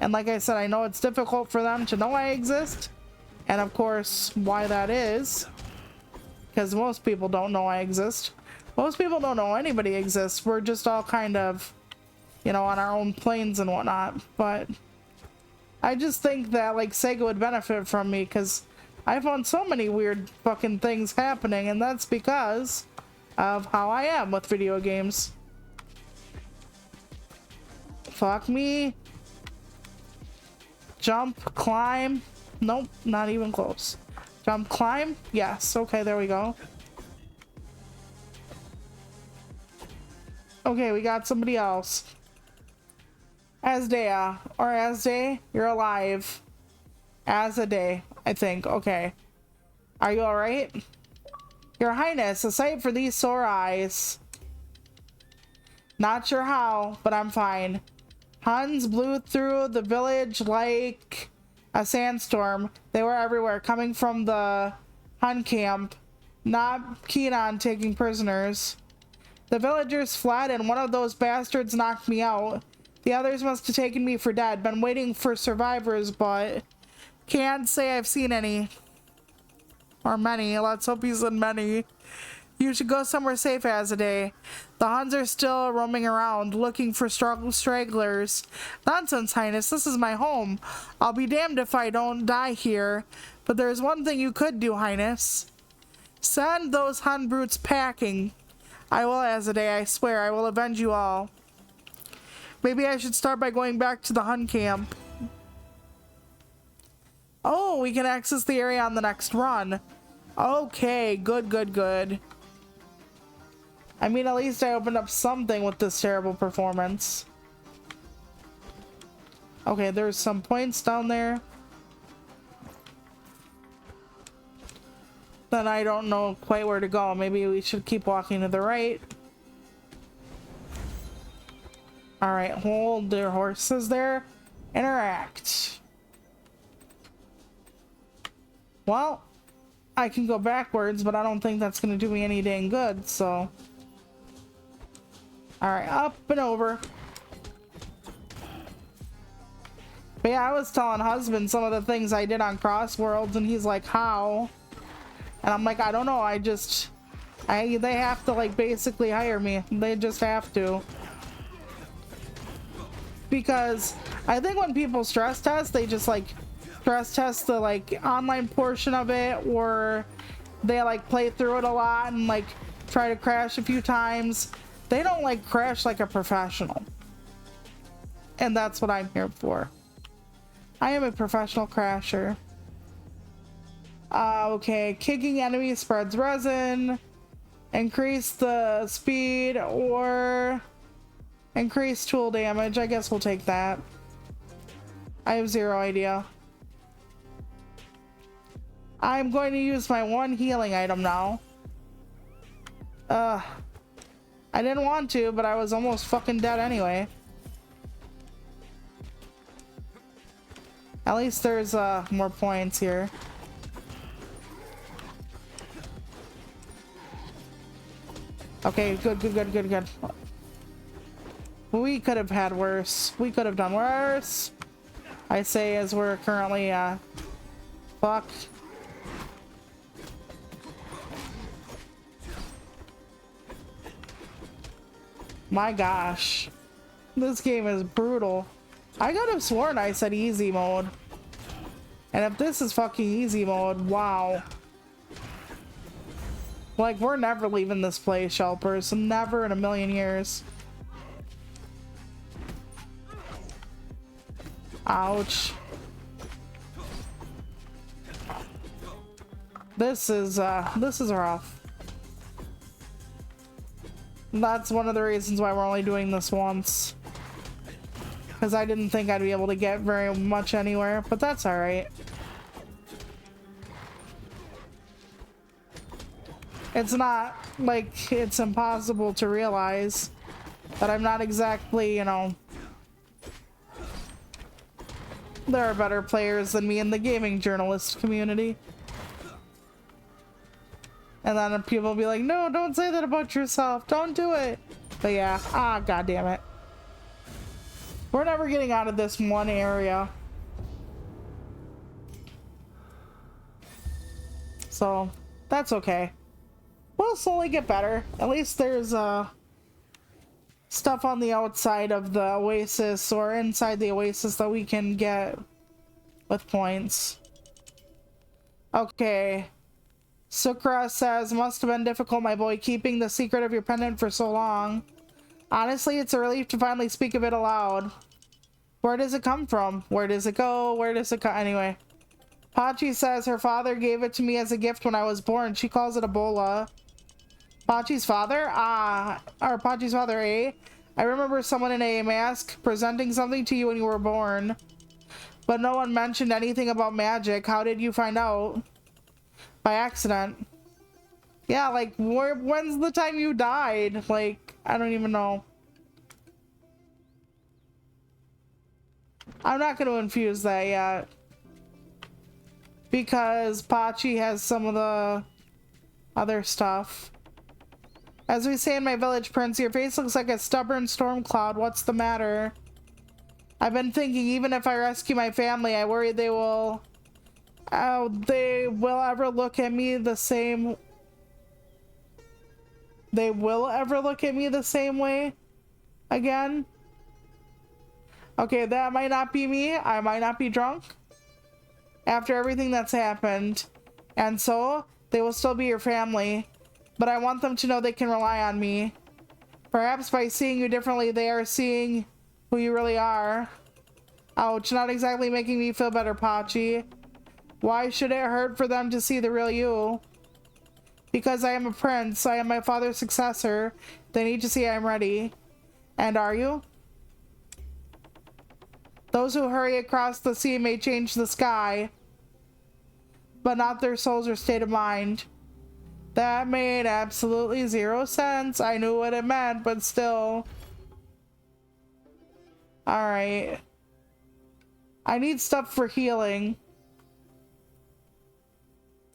And like I said, I know it's difficult for them to know I exist. And of course, why that is, because most people don't know I exist. Most people don't know anybody exists. We're just all kind of, you know, on our own planes and whatnot. But I just think that, like, Sega would benefit from me, because I found so many weird fucking things happening, and that's because of how I am with video games. Fuck me. Jump, climb. Nope, not even close. Jump, climb. Yes, okay, there we go. Okay, we got somebody else. Asdea, or Asday, you're alive. As a day. I think. Okay. Are you alright? Your Highness, a sight for these sore eyes. Not sure how, but I'm fine. Huns blew through the village like a sandstorm. They were everywhere, coming from the Hun camp. Not keen on taking prisoners. The villagers fled and one of those bastards knocked me out. The others must have taken me for dead. Been waiting for survivors, but can't say I've seen any. Or many. Let's hope he's in many. You should go somewhere safe as a day. The Huns are still roaming around, looking for stragglers. Nonsense, Highness. This is my home. I'll be damned if I don't die here. But there's one thing you could do, Highness. Send those Hun brutes packing. I will, as a day. I swear, I will avenge you all. Maybe I should start by going back to the Hun camp. Oh, we can access the area on the next run. Okay, good, good, good. I mean, at least I opened up something with this terrible performance. Okay, there's some points down there. Then I don't know quite where to go. Maybe we should keep walking to the right. Alright, hold their horses there. Interact. Well, I can go backwards, but I don't think that's going to do me any dang good, so... Alright, up and over. But yeah, I was telling husband some of the things I did on Crossworlds, and he's like, how? And I'm like, I don't know, they have to, like, basically hire me. They just have to. Because I think when people stress test, they just, like, stress test the, like, online portion of it, or they, like, play through it a lot and, like, try to crash a few times. They don't, like, crash like a professional. And that's what I'm here for. I am a professional crasher. Okay, kicking enemies spreads resin. Increase the speed or increase tool damage. I guess we'll take that. I have zero idea. I'm going to use my one healing item now. I didn't want to, but I was almost fucking dead anyway. At least there's more points here. Okay, good, good, good, good, good. We could have had worse. We could have done worse. I say as we're currently fucked. My gosh. This game is brutal. I could have sworn I said easy mode. And if this is fucking easy mode, wow. Like, we're never leaving this place, Shelpers. Never in a million years. Ouch. This is rough. That's one of the reasons why we're only doing this once. Because I didn't think I'd be able to get very much anywhere, but that's alright. It's not like it's impossible to realize that I'm not exactly, you know... There are better players than me in the gaming journalist community. And then people will be like, no, don't say that about yourself. Don't do it. But yeah, god damn it. We're never getting out of this one area. So, that's okay. We'll slowly get better. At least there's stuff on the outside of the oasis or inside the oasis that we can get with points. Okay. Sukra says, must have been difficult, my boy, keeping the secret of your pendant for so long. Honestly, it's a relief to finally speak of it aloud. Where does it come from? Where does it go? Where does it go? Anyway. Pachi says her father gave it to me as a gift when I was born. She calls it a bola. Pachi's father? Or Pachi's father, eh? I remember someone in a mask presenting something to you when you were born. But no one mentioned anything about magic. How did you find out? By accident. Yeah, like, when's the time you died? Like, I don't even know. I'm not going to infuse that yet. Because Pachi has some of the other stuff. As we say in my village, Prince, your face looks like a stubborn storm cloud. What's the matter? I've been thinking, even if I rescue my family, I worry they will ever look at me the same. They will ever look at me the same way again? Okay, that might not be me. I might not be drunk after everything that's happened. And so, they will still be your family. But I want them to know they can rely on me. Perhaps by seeing you differently, they are seeing who you really are. Ouch, not exactly making me feel better, Pachi. Why should it hurt for them to see the real you? Because I am a prince, I am my father's successor. They need to see I am ready. And are you? Those who hurry across the sea may change the sky, but not their souls or state of mind. That made absolutely zero sense. I knew what it meant, but still. Alright. I need stuff for healing.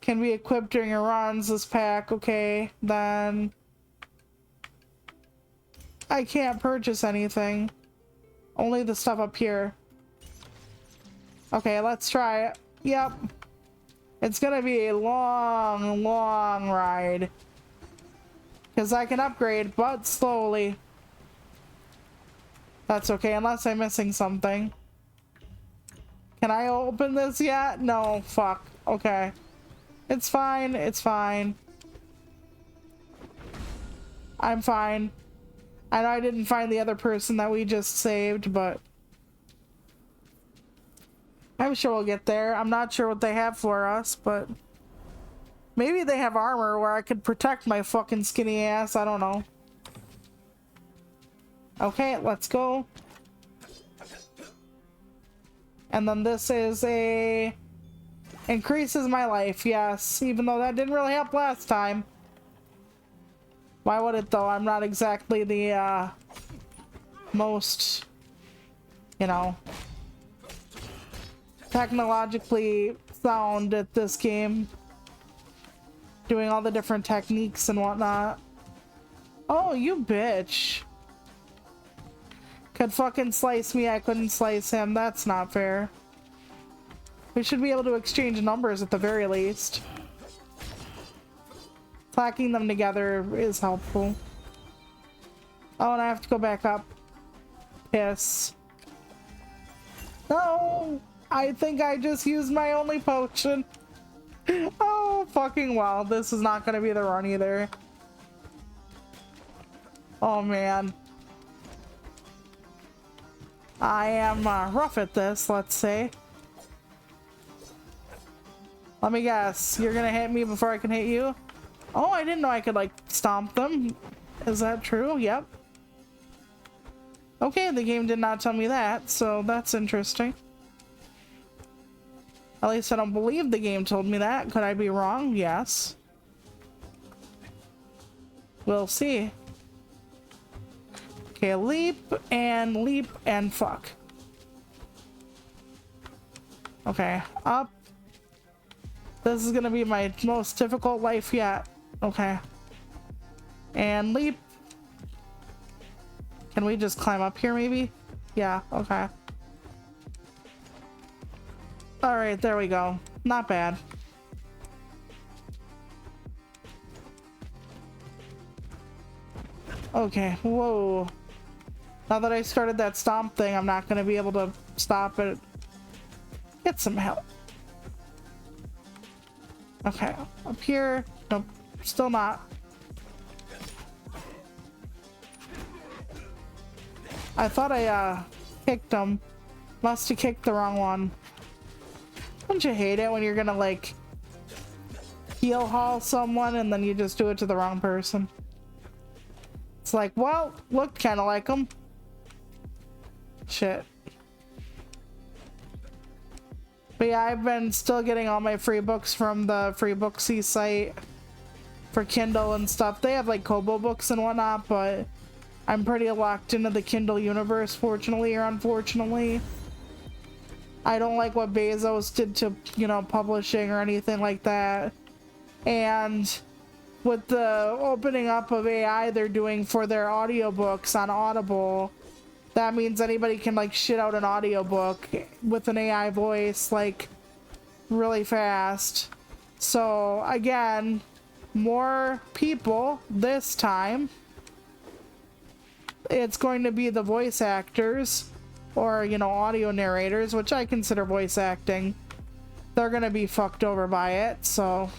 Can be equipped during your runs, this pack. Okay, then. I can't purchase anything. Only the stuff up here. Okay, let's try it. Yep. It's gonna be a long, long ride. Because I can upgrade, but slowly. That's okay, unless I'm missing something. Can I open this yet? No, fuck. Okay. It's fine, it's fine. I'm fine. I know I didn't find the other person that we just saved, but I'm sure we'll get there. I'm not sure what they have for us, but maybe they have armor where I could protect my fucking skinny ass. I don't know. Okay, let's go. And then this is a... increases my life, yes. Even though that didn't really help last time. Why would it though? I'm not exactly the most, you know, technologically sound at this game. Doing all the different techniques and whatnot. Oh, you bitch. Could fucking slice me, I couldn't slice him. That's not fair. We should be able to exchange numbers at the very least. Clacking them together is helpful. Oh, and I have to go back up. Piss. No! I think I just used my only potion. Oh, fucking well. This is not gonna be the run either. Oh, man. I am rough at this, let's say. Let me guess. You're gonna hit me before I can hit you? Oh, I didn't know I could, like, stomp them. Is that true? Yep. Okay, the game did not tell me that, so that's interesting. At least I don't believe the game told me that. Could I be wrong? Yes. We'll see. Okay, leap and fuck. Okay, up. This is gonna be my most difficult life yet. Okay. And leap. Can we just climb up here maybe? Yeah, okay. Alright, there we go. Not bad. Okay, whoa. Now that I started that stomp thing, I'm not gonna be able to stop it. Get some help. Okay, up here. Nope, still not. I thought I kicked him. Must have kicked the wrong one. Don't you hate it when you're gonna like heel haul someone and then you just do it to the wrong person? It's like, well, looked kind of like him. Shit. But yeah, I've been still getting all my free books from the Free Booksy site for Kindle and stuff. They have like Kobo books and whatnot, but I'm pretty locked into the Kindle universe, fortunately or unfortunately. I don't like what Bezos did to, you know, publishing or anything like that. And with the opening up of AI they're doing for their audiobooks on Audible, that means anybody can like shit out an audiobook with an AI voice like really fast. So again, more people this time. It's going to be the voice actors or, you know, audio narrators, which I consider voice acting. They're gonna be fucked over by it, so.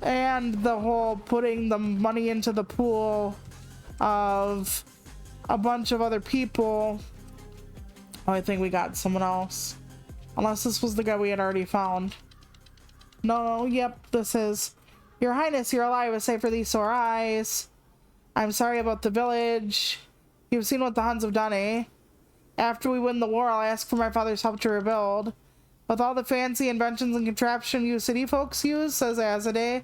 And the whole putting the money into the pool of a bunch of other people. Oh, I think we got someone else. Unless this was the guy we had already found. No, yep, this is. Your Highness, you're alive, a sight for these sore eyes. I'm sorry about the village. You've seen what the Huns have done, eh? After we win the war, I'll ask for my father's help to rebuild. With all the fancy inventions and contraption you city folks use, says Azadeh.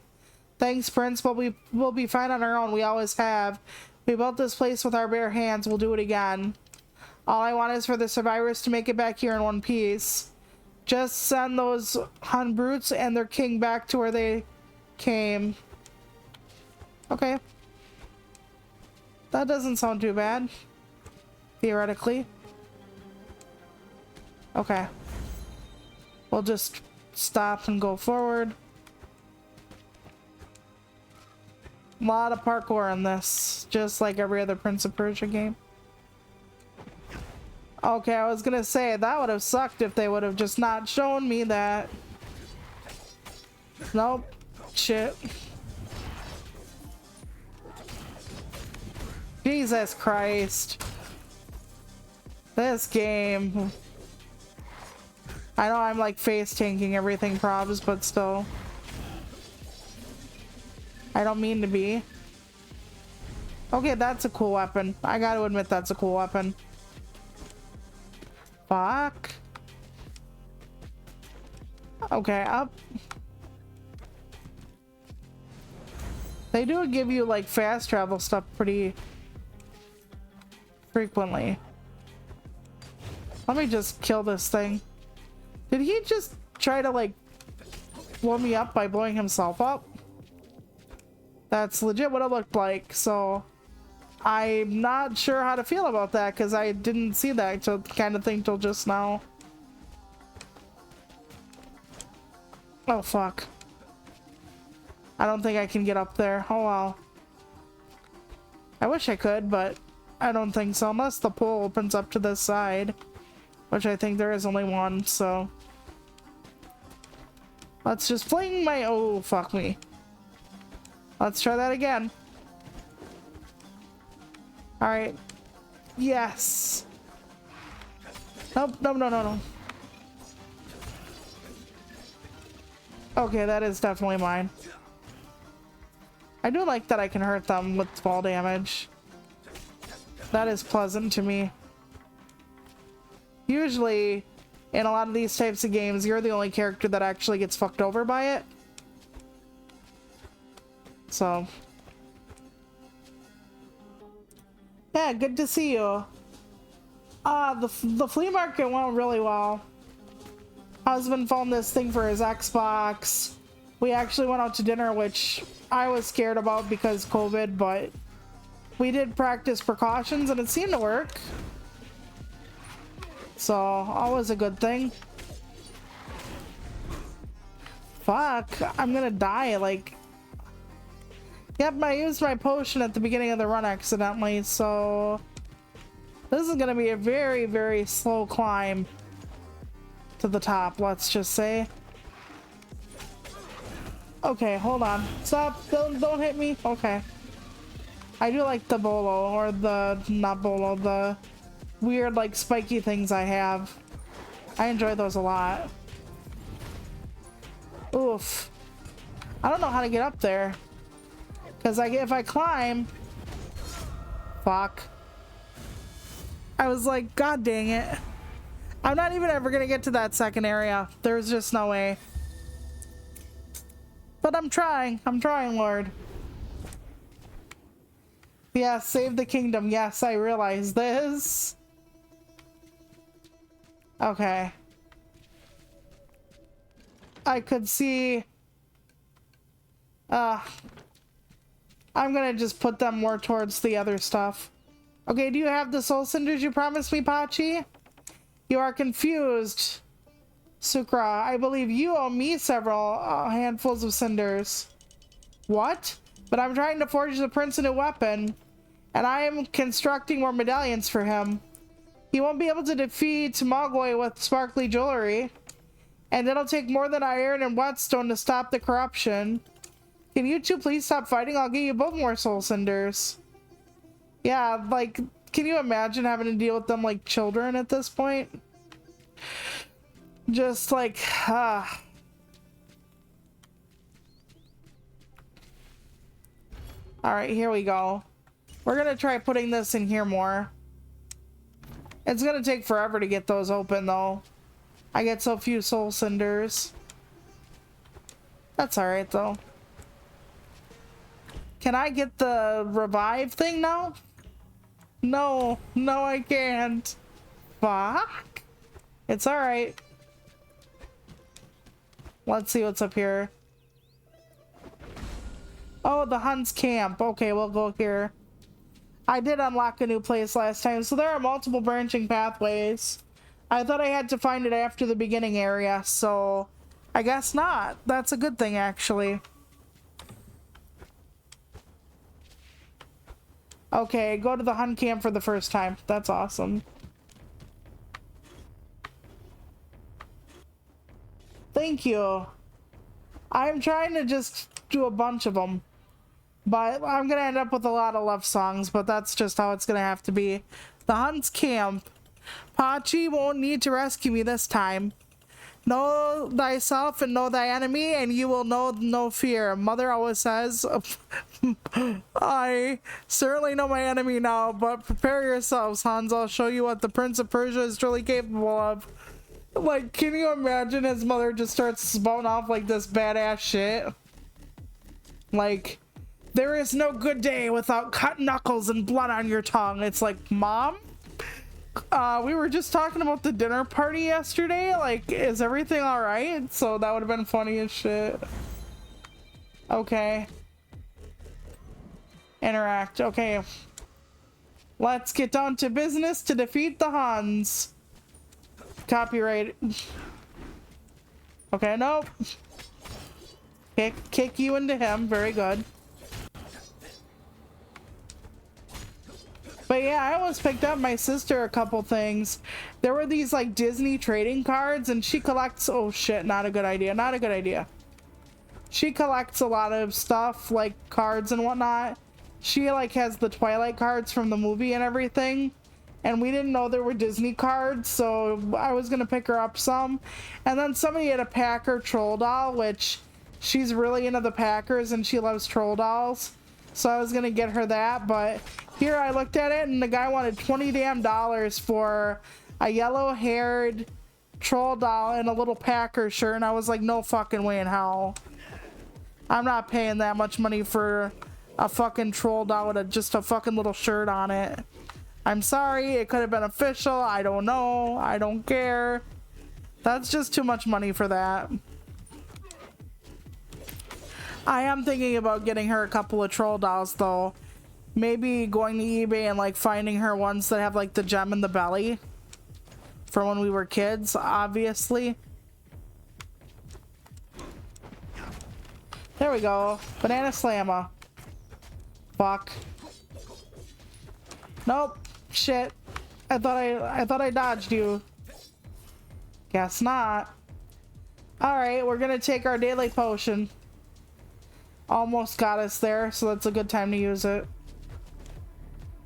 Thanks, Prince, but we'll be fine on our own. We always have. We built this place with our bare hands. We'll do it again. All I want is for the survivors to make it back here in one piece. Just send those Hun brutes and their king back to where they came. Okay. That doesn't sound too bad. Theoretically. Okay. We'll just stop and go forward. A lot of parkour in this, just like every other Prince of Persia game. Okay, I was gonna say, that would have sucked if they would have just not shown me that. Nope. Shit. Jesus Christ. This game. I know I'm like face tanking everything probs, but still. I don't mean to be. Okay, that's a cool weapon. I gotta admit that's a cool weapon. Fuck. Okay, up. They do give you like fast travel stuff pretty frequently. Let me just kill this thing. Did he just try to like blow me up by blowing himself up? That's legit what it looked like, so I'm not sure how to feel about that because I didn't see that kind of thing till just now. Oh fuck. I don't think I can get up there. Oh well. I wish I could, but I don't think so unless the pool opens up to this side, which I think there is only one, so let's just fling my— oh fuck me. Let's try that again. All right. Yes. Nope, no, no, no, no. Okay, that is definitely mine. I do like that I can hurt them with fall damage. That is pleasant to me. Usually, in a lot of these types of games, you're the only character that actually gets fucked over by it. So. Yeah, good to see you. The flea market went really well. Husband found this thing for his Xbox. We actually went out to dinner, which I was scared about because COVID, but we did practice precautions and it seemed to work. So, always a good thing. Fuck, I'm gonna die, like... Yep, I used my potion at the beginning of the run accidentally, so... This is gonna be a very, very slow climb to the top, let's just say. Okay, hold on. Stop, don't hit me. Okay. I do like the bolo, or the, not bolo, the weird like spiky things I have. I enjoy those a lot. Oof. I don't know how to get up there. Because if I climb... Fuck. I was like, god dang it. I'm not even ever gonna get to that second area. There's just no way. But I'm trying, Lord. Yeah, save the kingdom. Yes, I realize this. Okay. I could see... I'm gonna just put them more towards the other stuff. Okay, do you have the soul cinders you promised me, Pachi? You are confused. Sukra, I believe you owe me several handfuls of cinders. What? But I'm trying to forge the prince a new weapon, and I am constructing more medallions for him. He won't be able to defeat Mogwai with sparkly jewelry, and it'll take more than iron and whetstone to stop the corruption. Can you two please stop fighting? I'll give you both more soul cinders. Yeah, like, can you imagine having to deal with them like children at this point? Just like, Alright, here we go. We're gonna try putting this in here more. It's gonna take forever to get those open though. I get so few soul cinders. That's alright though. Can I get the revive thing now? No, no I can't. Fuck. It's alright. Let's see what's up here. Oh, the Hun's camp. Okay, we'll go here. I did unlock a new place last time, so there are multiple branching pathways. I thought I had to find it after the beginning area, so I guess not. That's a good thing, actually. Okay, go to the Hun camp for the first time. That's awesome. Thank you. I'm trying to just do a bunch of them. But I'm gonna end up with a lot of love songs, but that's just how it's gonna have to be. The Hun's camp. Pachi won't need to rescue me this time. Know thyself and know thy enemy, and you will know no fear. Mother always says, I certainly know my enemy now, but prepare yourselves, Hans. I'll show you what the Prince of Persia is truly capable of. Like, can you imagine his mother just starts spouting off like this badass shit? Like, there is no good day without cut knuckles and blood on your tongue. It's like, Mom? We were just talking about the dinner party yesterday. Like, is everything alright? So that would have been funny as shit. Okay. Interact. Okay. Let's get down to business to defeat the Huns. Copyright. Okay, nope. Kick you into him. Very good. But yeah, I almost picked up my sister a couple things. There were these like Disney trading cards, and she collects, oh shit, not a good idea, not a good idea. She collects a lot of stuff, like cards and whatnot. She like has the Twilight cards from the movie and everything. And we didn't know there were Disney cards, so I was gonna pick her up some. And then somebody had a Packer troll doll, which she's really into the Packers and she loves troll dolls. So I was gonna get her that, but here I looked at it and the guy wanted $20 damn for a yellow-haired troll doll and a little Packer shirt, and I was like, no fucking way in hell. I'm not paying that much money for a fucking troll doll with just a fucking little shirt on it. I'm sorry, it could have been official, I don't know, I don't care. That's just too much money for that. I am thinking about getting her a couple of troll dolls though. Maybe going to eBay and like finding her ones that have like the gem in the belly. For when we were kids, obviously. There we go. Banana slammer. Fuck. Nope. Shit. I thought I dodged you. Guess not. Alright, we're gonna take our daily potion. Almost got us there, so that's a good time to use it.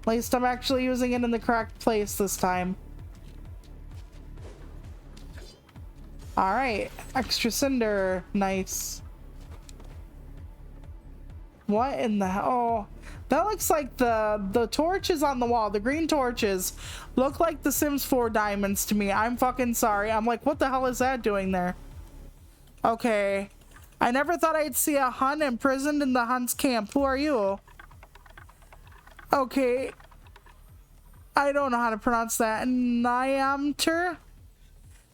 At least I'm actually using it in the correct place this time. Alright, extra cinder. Nice. What in the hell? Oh, That looks like the torches on the wall. The green torches look like the Sims 4 diamonds to me. I'm fucking sorry. I'm like, what the hell is that doing there? Okay. I never thought I'd see a Hun imprisoned in the Hun's camp. Who are you? Okay. I don't know how to pronounce that. Nyamter?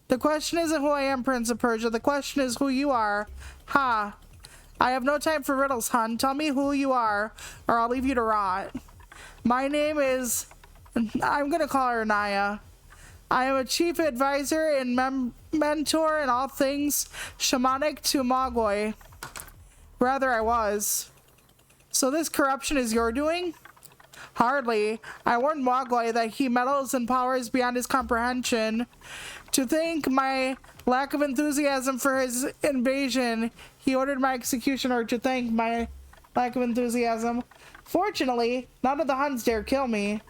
The question isn't who I am, Prince of Persia. The question is who you are. Ha. I have no time for riddles, Hun. Tell me who you are, or I'll leave you to rot. My name is... I'm gonna call her Naya. I am a chief advisor and mentor in all things shamanic to Mogwai. Rather, I was. So this corruption is your doing? Hardly. I warned Mogwai that he meddles in powers beyond his comprehension. To think my lack of enthusiasm for his invasion, he ordered my execution, or to thank my lack of enthusiasm. Fortunately, none of the Huns dare kill me.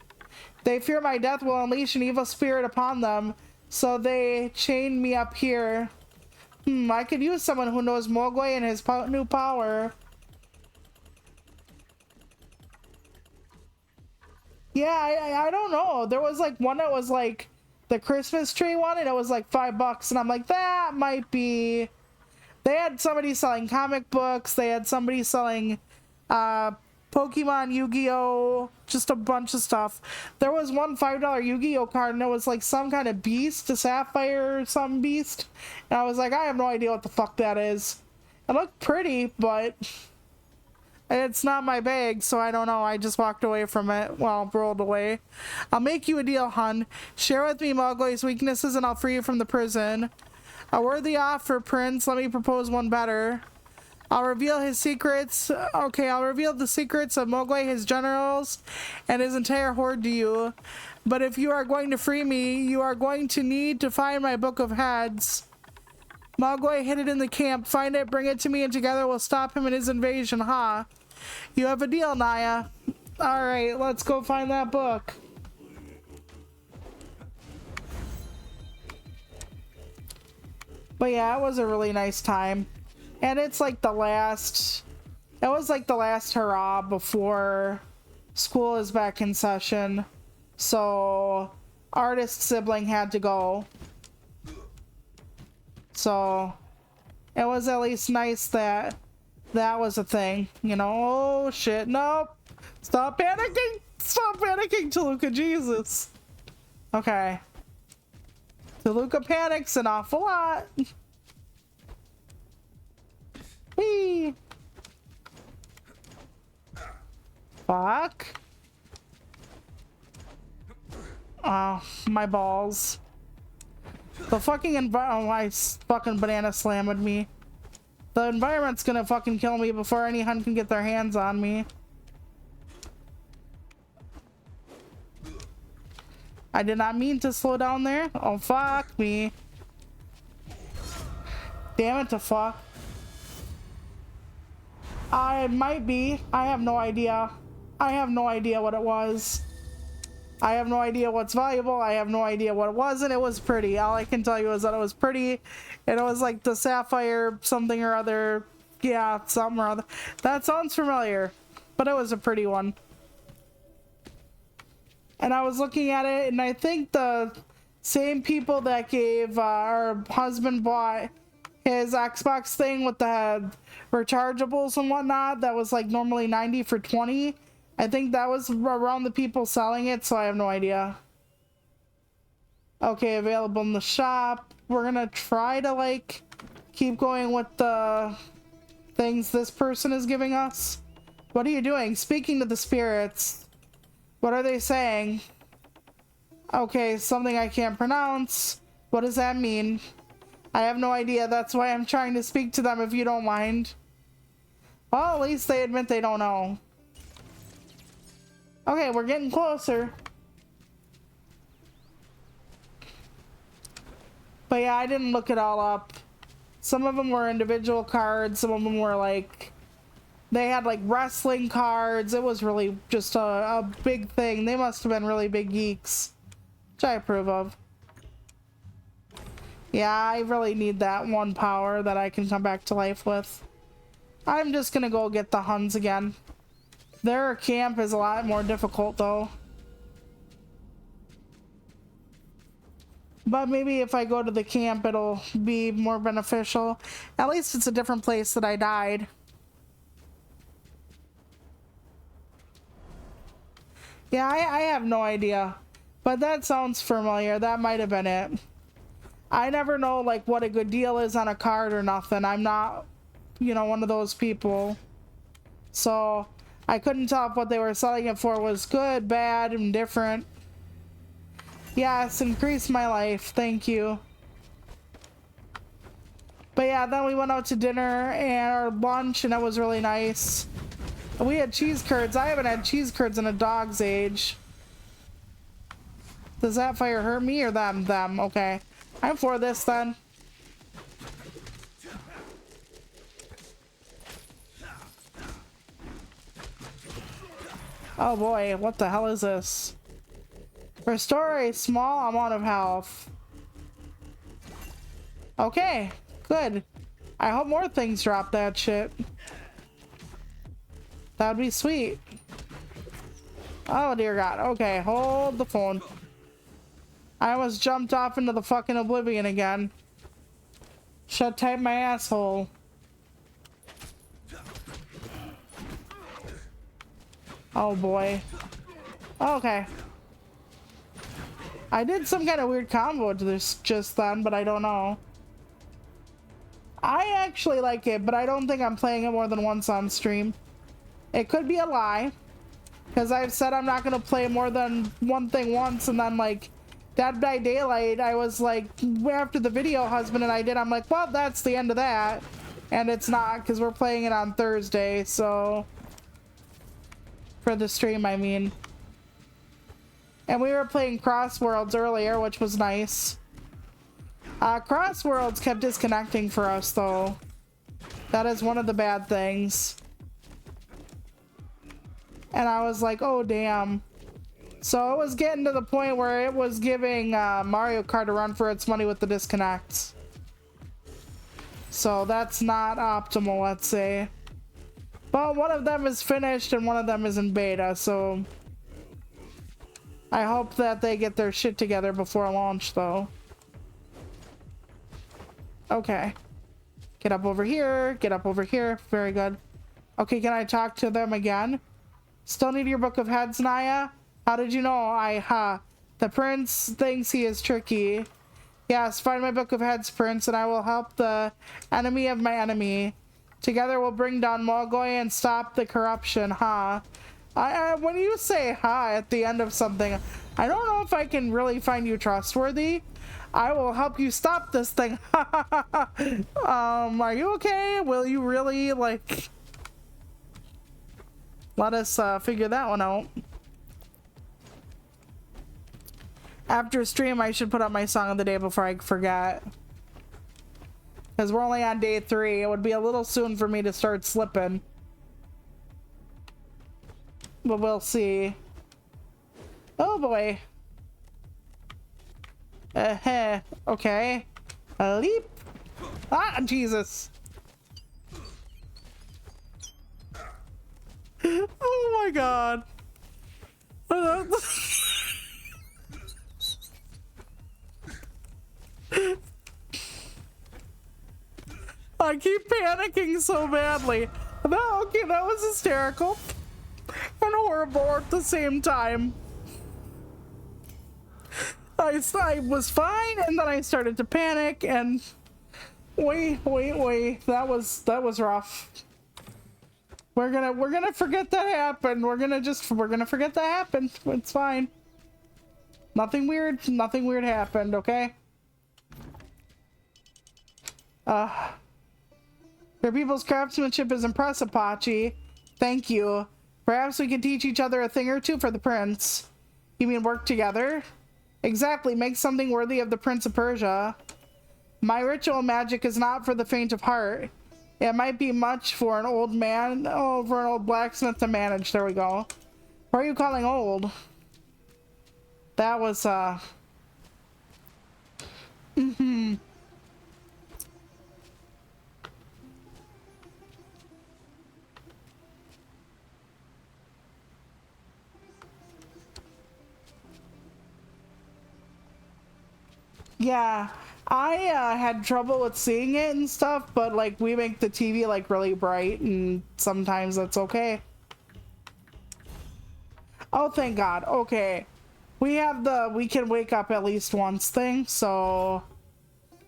They fear my death will unleash an evil spirit upon them, so they chained me up here. I could use someone who knows Mogwai and his new power. Yeah, I don't know. There was like one that was like the Christmas tree one, and it was like $5, and I'm like, that might be... They had somebody selling comic books, they had somebody selling Pokemon, Yu-Gi-Oh, just a bunch of stuff. There was one $5 Yu-Gi-Oh card, and it was like some kind of beast, a sapphire or some beast, and I was like, I have no idea what the fuck that is. It looked pretty, but it's not my bag, so I don't know. I just walked away from it. Well, rolled away. I'll make you a deal, Hun. Share with me Mogwai's weaknesses and I'll free you from the prison. A worthy offer, Prince. Let me propose one better. I'll reveal his secrets. Okay, I'll reveal the secrets of Mogwai, his generals, and his entire horde to you. But if you are going to free me, you are going to need to find my Book of Heads. Mogwai hid it in the camp. Find it, bring it to me, and together we'll stop him in his invasion, huh? You have a deal, Naya. Alright, let's go find that book. But yeah, it was a really nice time. And it's like the last... It was like the last hurrah before school is back in session. So, artist sibling had to go. So, it was at least nice that that was a thing. You know, oh shit, nope. Stop panicking! Stop panicking, Toluca, Jesus. Okay. Toluca panics an awful lot. Whee! Fuck. Oh, my balls. The fucking oh, I fucking banana slammed me. The environment's gonna fucking kill me before any Hun can get their hands on me. I did not mean to slow down there. Oh, fuck me. Damn it to fuck. I might be. I have no idea. I have no idea what it was. I have no idea what's valuable. I have no idea what it was, and it was pretty. All I can tell you is that it was pretty. And it was like the sapphire something or other. Yeah, something or other. That sounds familiar, but it was a pretty one. And I was looking at it, and I think the same people that gave our husband bought his Xbox thing with the rechargeables and whatnot that was like normally 90 for 20. I think that was around the people selling it, so I have no idea. Okay, available in the shop. We're gonna try to like keep going with the things this person is giving us. What are you doing? Speaking to the spirits. What are they saying? Okay, something I can't pronounce. What does that mean? I have no idea. That's why I'm trying to speak to them, if you don't mind. Well, at least they admit they don't know. Okay, we're getting closer. But yeah, I didn't look it all up. Some of them were individual cards. Some of them were like... They had like wrestling cards. It was really just a big thing. They must have been really big geeks. Which I approve of. Yeah, I really need that one power that I can come back to life with. I'm just gonna go get the Huns again. Their camp is a lot more difficult though. But maybe if I go to the camp, it'll be more beneficial. At least it's a different place that I died. Yeah, I have no idea. But that sounds familiar. That might have been it. I never know, like, what a good deal is on a card or nothing. I'm not, you know, one of those people. So, I couldn't tell if what they were selling it for was good, bad, and different. Yes, increase my life. Thank you. But yeah, then we went out to dinner and our lunch, and it was really nice. We had cheese curds. I haven't had cheese curds in a dog's age. Does that fire hurt me or them? Them. Okay. I'm for this then. Oh boy, what the hell is this? Restore a small amount of health. Okay, good. I hope more things drop that shit. That'd be sweet. Oh dear God. Okay, hold the phone. I almost jumped off into the fucking oblivion again. Shut tight my asshole. Oh boy. Okay. I did some kind of weird combo to this just then, but I don't know. I actually like it, but I don't think I'm playing it more than once on stream. It could be a lie, because I've said I'm not going to play more than one thing once, and then, like, Dead by Daylight, I was like, after the video husband and I did, I'm like, well, that's the end of that. And it's not, because we're playing it on Thursday, so... For the stream, I mean. And we were playing Crossworlds earlier, which was nice. Crossworlds kept disconnecting for us, though. That is one of the bad things. And I was like, oh, damn. So it was getting to the point where it was giving Mario Kart a run for its money with the disconnects. So that's not optimal, let's say. But one of them is finished and one of them is in beta, so... I hope that they get their shit together before launch, though. Okay. Get up over here. Get up over here. Very good. Okay, can I talk to them again? Still need your Book of Heads, Naya? How did you know? The prince thinks he is tricky. Yes, find my Book of Heads, prince, and I will help the enemy of my enemy. Together we'll bring down Mogoi and stop the corruption, huh? When you say ha at the end of something, I don't know if I can really find you trustworthy. I will help you stop this thing. Are you okay? Will you really, like... Let us figure that one out. After stream, I should put up my song of the day before I forget. Because we're only on day 3. It would be a little soon for me to start slipping. But we'll see. Oh boy. Okay. A leap. Ah, Jesus. Oh my God. I keep panicking so badly. No, okay, that was hysterical and horrible at the same time. I was fine, and then I started to panic, and wait. That was rough. We're gonna forget that happened. We're gonna forget that happened. It's fine. Nothing weird happened, okay? Your people's craftsmanship is impressive, Pachi. Thank you. Perhaps we can teach each other a thing or two for the prince. You mean work together? Exactly, make something worthy of the Prince of Persia. My ritual magic is not for the faint of heart. It might be much for an old man, for an old blacksmith to manage. There we go. What are you calling old? That was, Yeah, I had trouble with seeing it and stuff, but like we make the TV like really bright and sometimes that's okay. Oh, thank God. Okay. We have the we can wake up at least once thing, so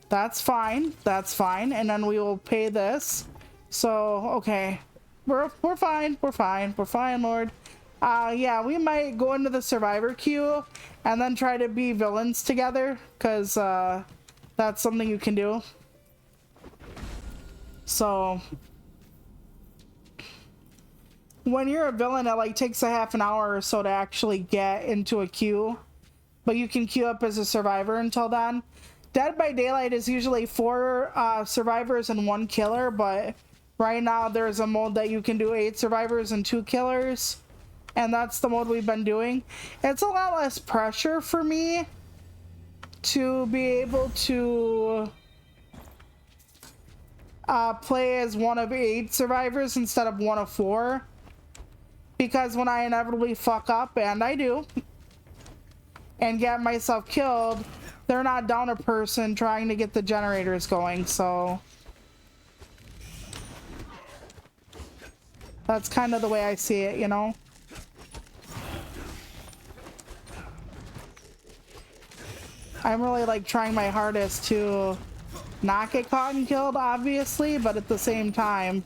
that's fine. That's fine. And then we will pay this. So, okay. We're fine. We're fine. We're fine, Lord. Yeah, we might go into the survivor queue and then try to be villains together, because that's something you can do. So when you're a villain, it like takes a half an hour or so to actually get into a queue, but you can queue up as a survivor until then. Dead by Daylight is usually 4 survivors and 1 killer, but right now there's a mode that you can do 8 survivors and 2 killers, and that's the mode we've been doing. It's a lot less pressure for me to be able to play as one of 8 survivors instead of one of 4, because when I inevitably fuck up, and I do, and get myself killed, they're not down a person trying to get the generators going, so that's kind of the way I see it, you know? I'm really like trying my hardest to not get caught and killed, obviously, but at the same time,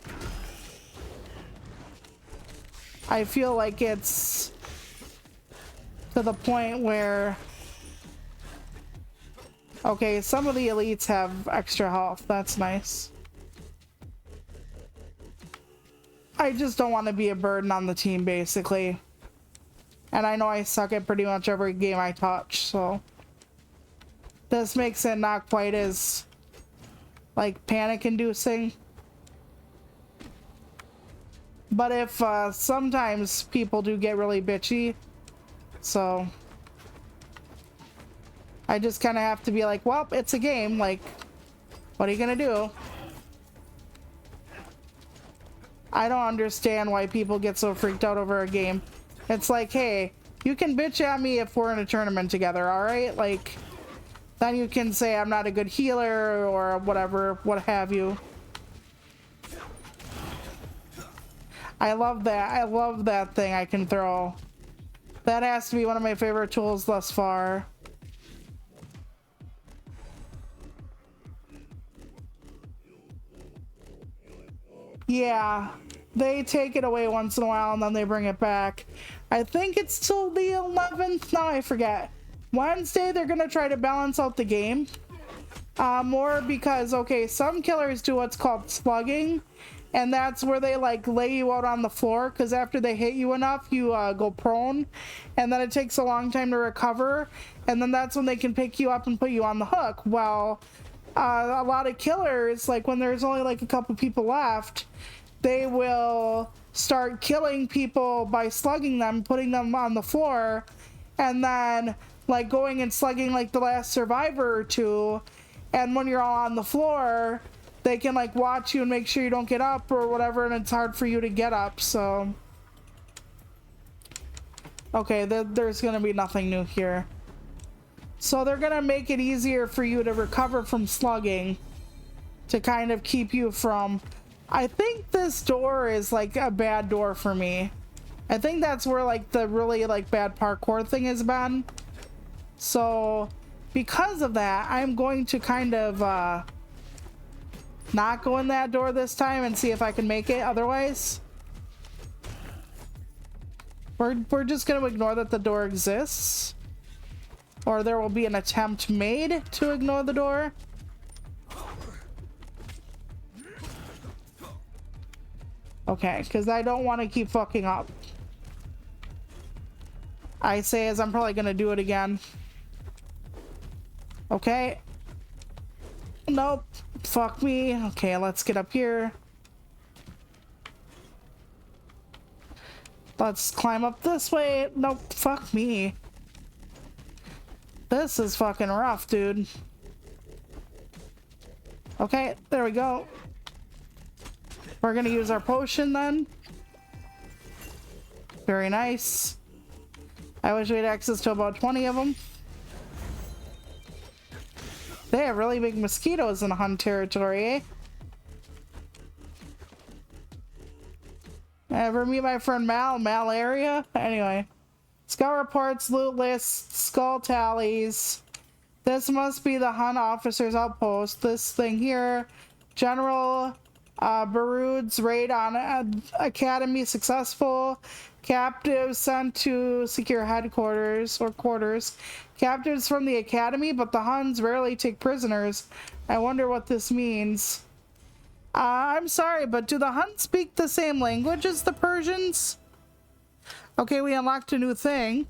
I feel like it's to the point where, okay, some of the elites have extra health. That's nice. I just don't want to be a burden on the team, basically. And I know I suck at pretty much every game I touch, so this makes it not quite as like panic-inducing. But if sometimes people do get really bitchy, so I just kind of have to be like, well, it's a game, like, what are you gonna do? I don't understand why people get so freaked out over a game. It's like, hey, you can bitch at me if we're in a tournament together, alright? Like, then you can say I'm not a good healer or whatever, what have you. I love that. I love that thing I can throw. That has to be one of my favorite tools thus far. Yeah, they take it away once in a while and then they bring it back. I think it's till the 11th. No, I forget. Wednesday, they're going to try to balance out the game. More because, okay, some killers do what's called slugging. And that's where they like lay you out on the floor, because after they hit you enough, you go prone. And then it takes a long time to recover. And then that's when they can pick you up and put you on the hook. Well, a lot of killers, like when there's only like a couple people left, they will start killing people by slugging them, putting them on the floor, and then like going and slugging like the last survivor or two. And when you're all on the floor, they can like watch you and make sure you don't get up or whatever, and it's hard for you to get up. So okay, there's gonna be nothing new here. So they're gonna make it easier for you to recover from slugging, to kind of keep you from, I think this door is like a bad door for me. I think that's where like the really like bad parkour thing has been. So because of that, I'm going to kind of not go in that door this time and see if I can make it otherwise. We're just going to ignore that the door exists, or there will be an attempt made to ignore the door. Okay, because I don't want to keep fucking up. I say as I'm probably going to do it again. Okay. Nope. Fuck me. Okay, let's get up here. Let's climb up this way. Nope. Fuck me. This is fucking rough, dude. Okay, there we go. We're gonna use our potion then. Very nice. I wish we had access to about 20 of them. They have really big mosquitoes in Hun territory, eh? Ever meet my friend Malaria? Anyway. Scout reports, loot lists, skull tallies. This must be the Hun officer's outpost. This thing here. General Barud's raid on Academy successful. Captives sent to secure headquarters or quarters. Captives from the Academy, but the Huns rarely take prisoners. I wonder what this means. I'm sorry, but do the Huns speak the same language as the Persians? Okay, we unlocked a new thing.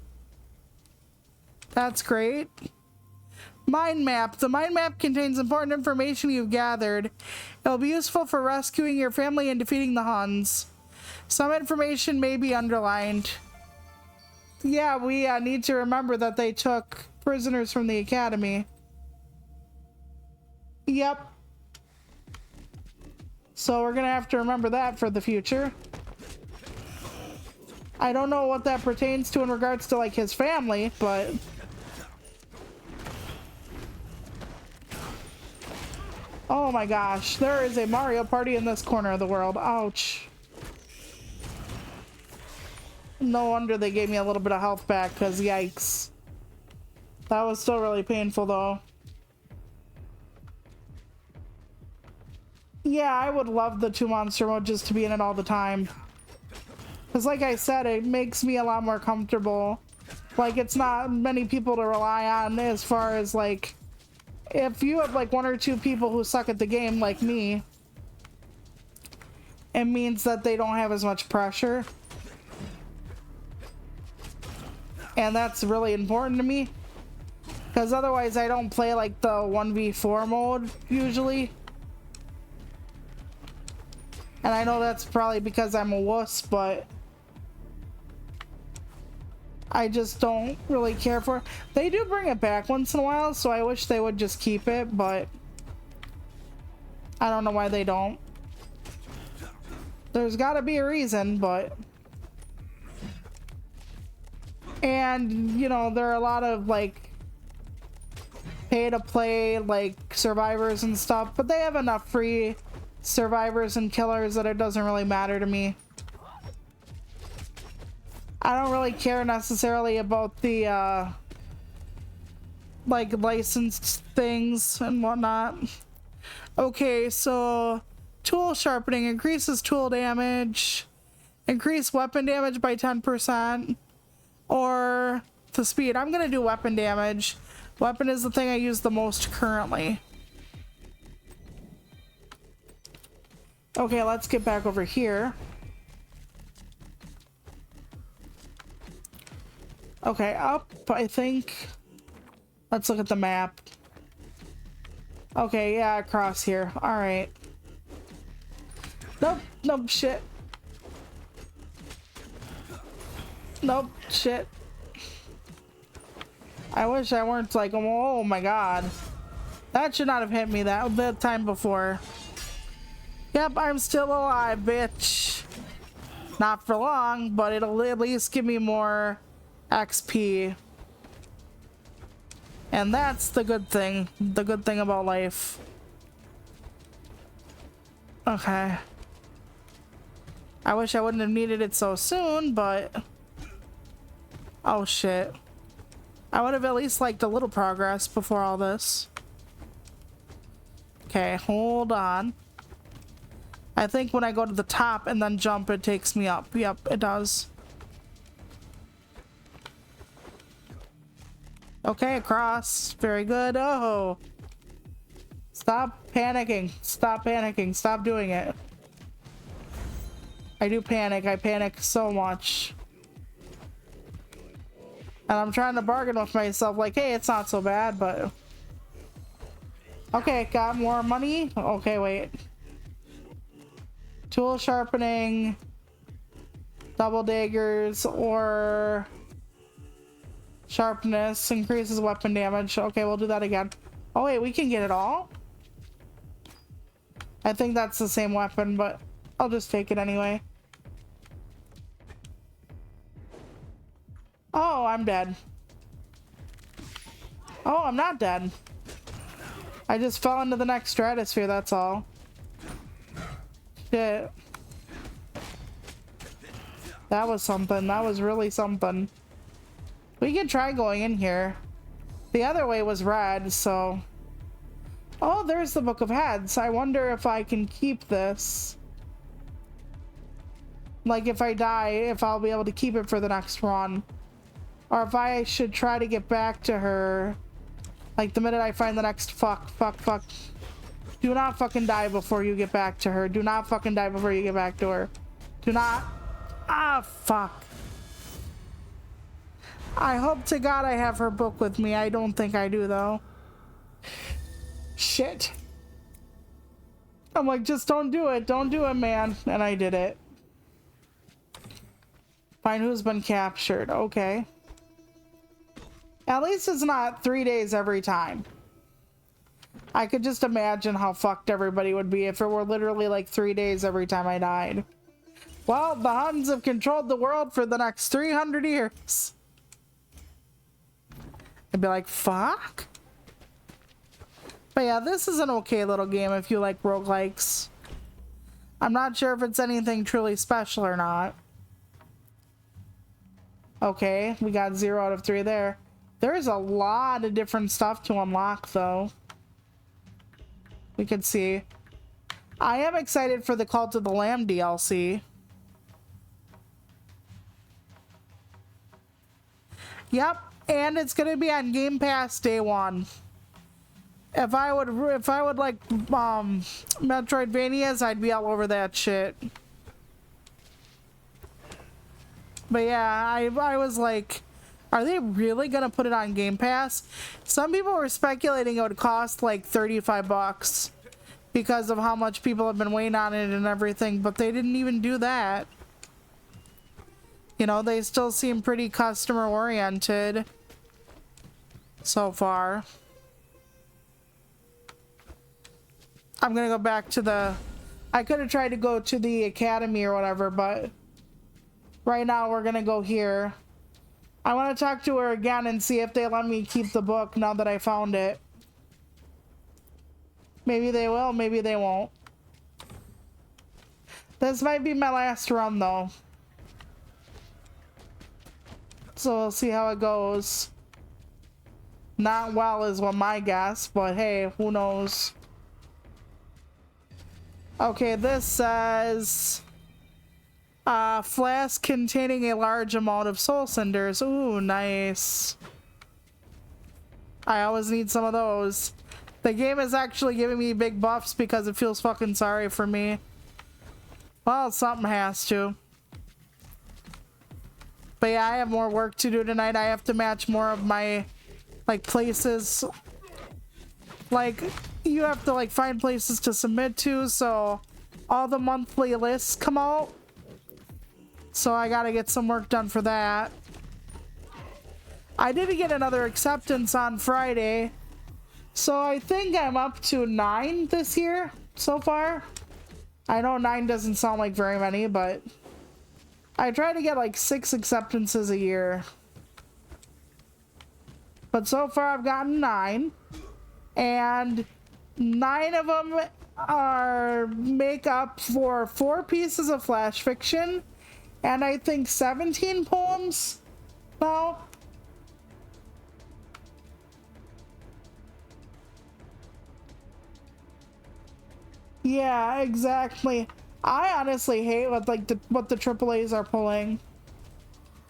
That's great. Mind map. The mind map contains important information you've gathered. It will be useful for rescuing your family and defeating the Huns. Some information may be underlined. Yeah, we need to remember that they took prisoners from the Academy. Yep. So we're gonna have to remember that for the future. I don't know what that pertains to in regards to like his family, but oh my gosh, there is a Mario Party in this corner of the world. Ouch. No wonder they gave me a little bit of health back, because yikes. That was still really painful though. Yeah, I would love the 2 monster mode just to be in it all the time. Because like I said, it makes me a lot more comfortable. Like, it's not many people to rely on as far as like, if you have like 1 or 2 people who suck at the game like me, it means that they don't have as much pressure. And that's really important to me. Because otherwise I don't play like the 1v4 mode usually. And I know that's probably because I'm a wuss, but I just don't really care for it. They do bring it back once in a while, so I wish they would just keep it, but I don't know why they don't. There's gotta be a reason, but... And, you know, there are a lot of, like, pay-to-play, like, survivors and stuff, but they have enough free survivors and killers that it doesn't really matter to me. I don't really care necessarily about the like licensed things and whatnot. Okay, so tool sharpening increases tool damage, increase weapon damage by 10%, or the speed. I'm gonna do weapon damage. Weapon is the thing I use the most currently. Okay, let's get back over here. Okay, up, I think. Let's look at the map. Okay, yeah, across here. Alright. Nope, nope, shit. Nope, shit. I wish I weren't like, oh my god. That should not have hit me that time before. Yep, I'm still alive, bitch. Not for long, but it'll at least give me more XP. And that's the good thing about life. Okay. I wish I wouldn't have needed it so soon, but... Oh shit. I would have at least liked a little progress before all this. Okay, hold on. I think when I go to the top and then jump, it takes me up. Yep, it does. Okay, across. Very good. Oh. Stop panicking. Stop panicking. Stop doing it. I do panic. I panic so much. And I'm trying to bargain with myself like, hey, it's not so bad, but... Okay, got more money. Okay, wait. Tool sharpening, double daggers, or sharpness increases weapon damage. Okay, we'll do that again. Oh wait, we can get it all? I think that's the same weapon, but I'll just take it anyway. Oh, I'm dead. Oh, I'm not dead. I just fell into the next stratosphere, that's all. Shit. That was something. That was really something. We could try going in here. The other way was red, so... Oh, there's the Book of Heads. I wonder if I can keep this. Like, if I die, if I'll be able to keep it for the next run. Or if I should try to get back to her. Like, the minute I find the next fuck. Do not fucking die before you get back to her. Do not fucking die before you get back to her. Do not. Ah, fuck. I hope to God I have her book with me. I don't think I do, though. Shit. I'm like, just don't do it. Don't do it, man. And I did it. Find who's been captured. Okay. At least it's not 3 days every time. I could just imagine how fucked everybody would be if it were literally like 3 days every time I died. Well, the Huns have controlled the world for the next 300 years. I'd be like, fuck? But yeah, this is an okay little game if you like roguelikes. I'm not sure if it's anything truly special or not. Okay, we got 0 out of 3 there. There's a lot of different stuff to unlock, though. We could see. I am excited for the Cult of the Lamb DLC. Yep, and it's gonna be on Game Pass day 1. If I would like Metroidvanias, I'd be all over that shit. But yeah, I was like, are they really gonna put it on Game Pass? Some people were speculating it would cost like $35 because of how much people have been waiting on it and everything, but they didn't even do that. You know, they still seem pretty customer oriented so far. I'm gonna go back to the... I could have tried to go to the academy or whatever, but right now we're gonna go here. I want to talk to her again and see if they let me keep the book now that I found it. Maybe they will, maybe they won't. This might be my last run though. So we'll see how it goes. Not well is what my guess, but hey, who knows? Okay, this says... flask containing a large amount of soul cinders. Ooh, nice. I always need some of those. The game is actually giving me big buffs because it feels fucking sorry for me. Well, something has to. But yeah, I have more work to do tonight. I have to match more of my, like, places. Like, you have to, like, find places to submit to, so all the monthly lists come out. So I gotta get some work done for that. I did get another acceptance on Friday. So I think I'm up to 9 this year so far. I know 9 doesn't sound like very many, but I try to get like 6 acceptances a year. But so far I've gotten 9. And 9 of them are make up for 4 pieces of flash fiction. And I think 17 poems now. Yeah, exactly. I honestly hate what what the AAAs are pulling.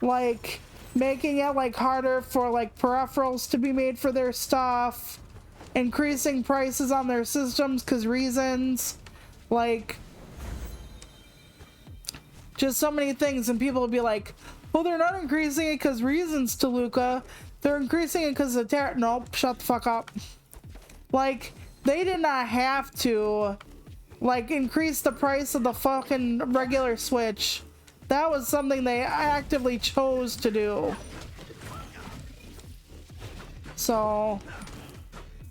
Like making it like harder for like peripherals to be made for their stuff, increasing prices on their systems cuz reasons, like just so many things, and people will be like, well, they're not increasing it because reasons, Toluca. They're increasing it because of nope, shut the fuck up. Like, they did not have to, like, increase the price of the fucking regular Switch. That was something they actively chose to do. So,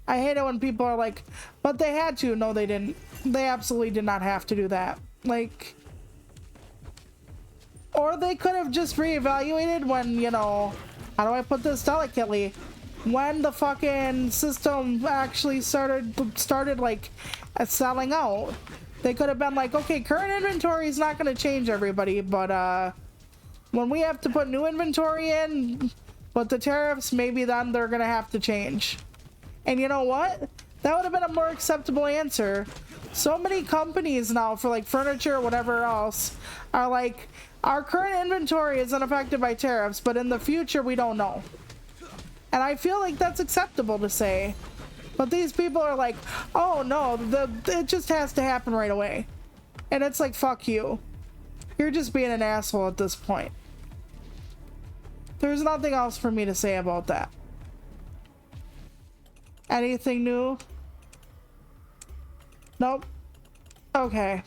I hate it when people are like, but they had to. No, they didn't. They absolutely did not have to do that. Like... Or they could have just reevaluated when, you know, how do I put this delicately? when the fucking system actually started like selling out. They could have been like, okay, current inventory is not going to change, everybody, but when we have to put new inventory in with the tariffs, maybe then they're going to have to change. And you know what? That would have been a more acceptable answer. So many companies now for like furniture or whatever else are like, our current inventory isn't affected by tariffs, but in the future we don't know. And I feel like that's acceptable to say. But these people are like, oh no, it just has to happen right away. And it's like, fuck you. You're just being an asshole at this point. There's nothing else for me to say about that. Anything new? Nope. Okay.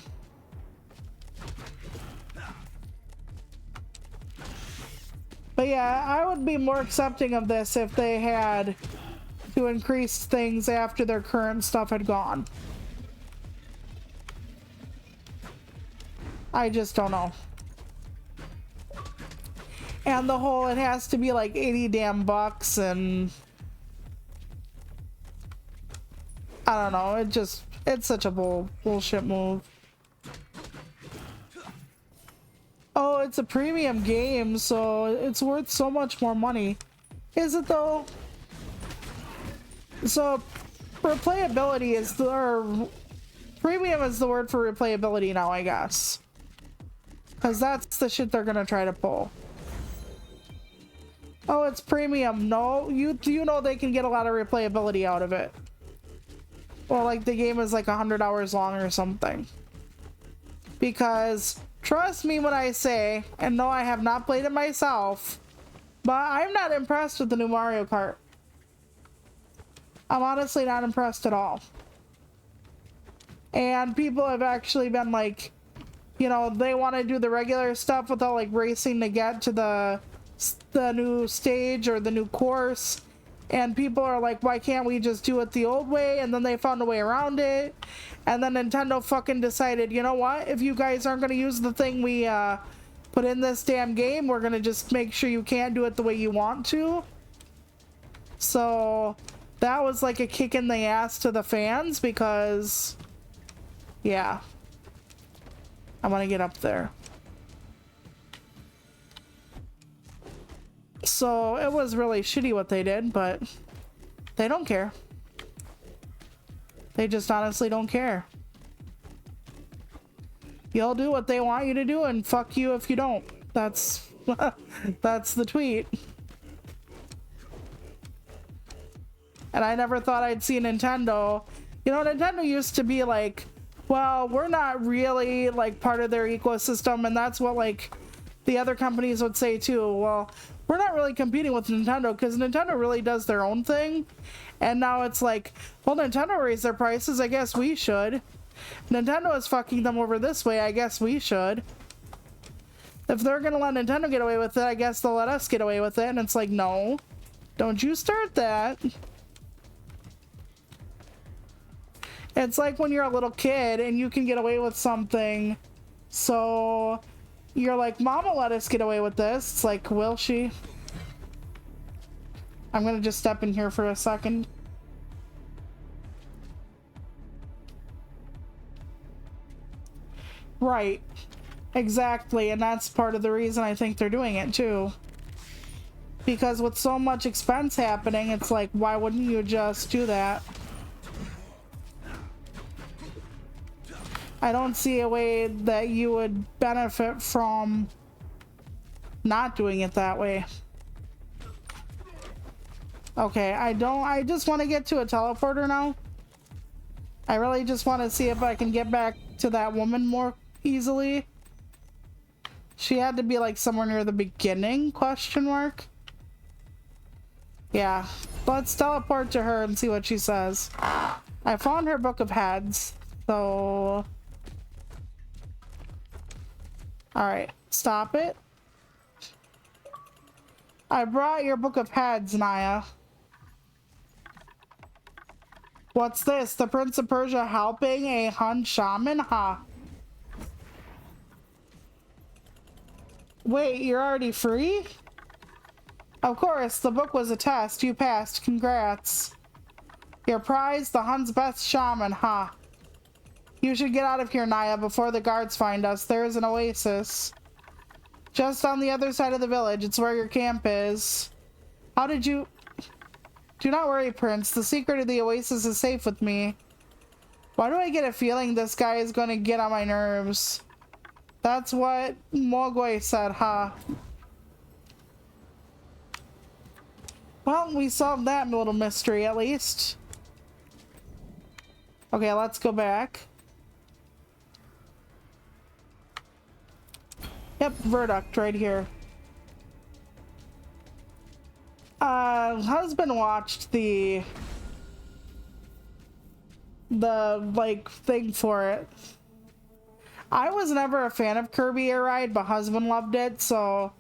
But yeah, I would be more accepting of this if they had to increase things after their current stuff had gone. I just don't know. And the whole, it has to be like 80 damn bucks, and I don't know, it's such a bullshit move. Oh, it's a premium game, so it's worth so much more money. Is it though? So replayability is premium is the word for replayability now, I guess. Because that's the shit they're gonna try to pull. Oh, it's premium. No, you know they can get a lot of replayability out of it. Well, like the game is like 100 hours long or something. Because trust me when I say, and no, I have not played it myself, but I'm not impressed with the new Mario Kart. I'm honestly not impressed at all. And people have actually been like, you know, they want to do the regular stuff without like racing to get to the new stage or the new course. And people are like, why can't we just do it the old way? And then they found a way around it. And then Nintendo fucking decided, you know what? If you guys aren't going to use the thing we put in this damn game, we're going to just make sure you can't do it the way you want to. So that was like a kick in the ass to the fans because, yeah. I want to get up there. So it was really shitty what they did, but they don't care. They just honestly don't care. You'll do what they want you to do and fuck you if you don't. That's that's the tweet. And I never thought I'd see Nintendo. You know, Nintendo used to be like, well, we're not really like part of their ecosystem, and that's what like the other companies would say too. Well, we're not really competing with Nintendo because Nintendo really does their own thing. And now it's like, well, Nintendo raised their prices, I guess we should. Nintendo is fucking them over this way, I guess we should. If they're gonna let Nintendo get away with it, I guess they'll let us get away with it. And it's like, no, don't you start that. It's like when you're a little kid and you can get away with something, so you're like, Mama let us get away with this. It's like, will she? I'm gonna just step in here for a second. Right. Exactly, and that's part of the reason I think they're doing it too. Because with so much expense happening, it's like, why wouldn't you just do that? I don't see a way that you would benefit from not doing it that way. Okay, I just want to get to a teleporter now. I really just want to see if I can get back to that woman more easily. She had to be like somewhere near the beginning, question mark. Yeah, let's teleport to her and see what she says. I found her book of heads, so... Alright, stop it. I brought your book of heads, Naya. What's this? The Prince of Persia helping a Hun shaman? Huh. Wait, you're already free? Of course, the book was a test. You passed. Congrats. Your prize, the Hun's best shaman, ha. You should get out of here, Naya, before the guards find us. There is an oasis. Just on the other side of the village. It's where your camp is. How did you... Do not worry, Prince. The secret of the oasis is safe with me. Why do I get a feeling this guy is going to get on my nerves? That's what Mogwai said, huh? Well, we solved that little mystery at least. Okay, let's go back. Yep, Verduct right here. Husband watched the like thing for it. I was never a fan of Kirby Air Ride, but husband loved it, so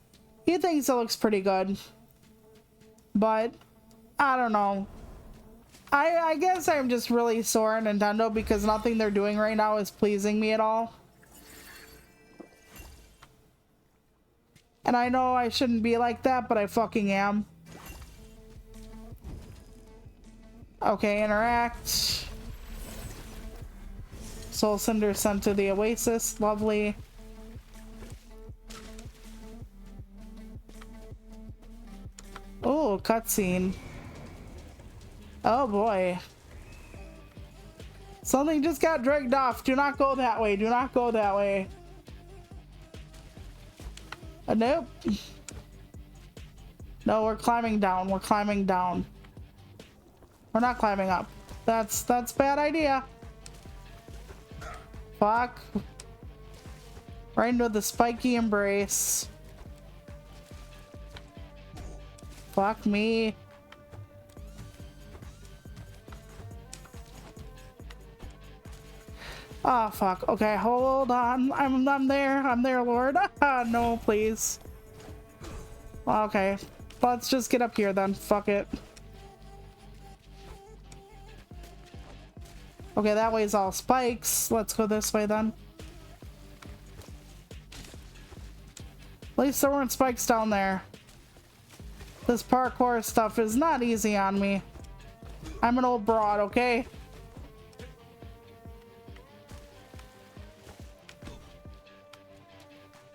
he thinks it looks pretty good. But I don't know. I guess I'm just really sore at Nintendo because nothing they're doing right now is pleasing me at all. And I know I shouldn't be like that, but I fucking am. Okay, interact. Soul Cinder sent to the Oasis. Lovely. Oh, cutscene. Oh boy. Something just got dragged off. Do not go that way. Do not go that way. Nope. No, we're climbing down. We're climbing down. We're not climbing up. That's a bad idea. Fuck. Right into the spiky embrace. Fuck me. Oh fuck. Okay, hold on. I'm there. I'm there, Lord. No, please. Okay. Let's just get up here then. Fuck it. Okay, that way's all spikes. Let's go this way then. At least there weren't spikes down there. This parkour stuff is not easy on me. I'm an old broad, okay?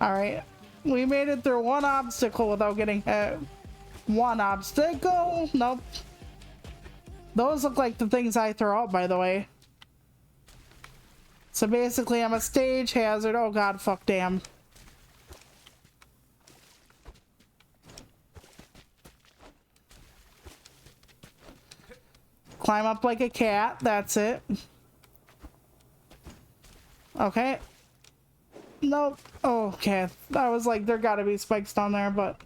Alright. We made it through one obstacle without getting hit. One obstacle? Nope. Those look like the things I throw out, by the way. So basically, I'm a stage hazard. Oh god, fuck, damn. Climb up like a cat. That's it. Okay. Nope. Oh, okay. I was like, there gotta be spikes down there, but...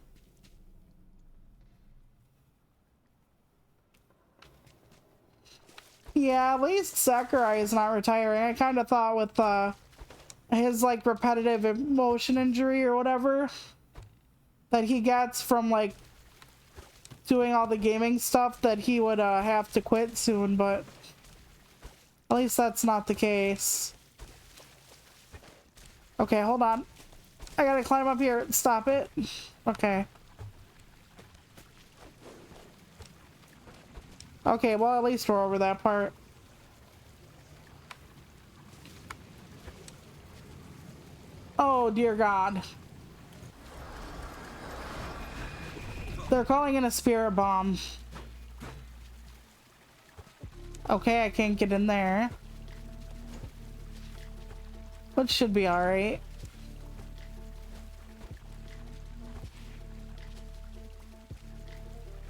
Yeah, at least Sakurai is not retiring. I kind of thought with his like repetitive emotion injury or whatever that he gets from like doing all the gaming stuff that he would have to quit soon, but at least that's not the case. Okay, hold on. I gotta climb up here. Stop it. Okay. Okay, well, at least we're over that part. Oh, dear God. They're calling in a spirit bomb. Okay, I can't get in there. But should be alright.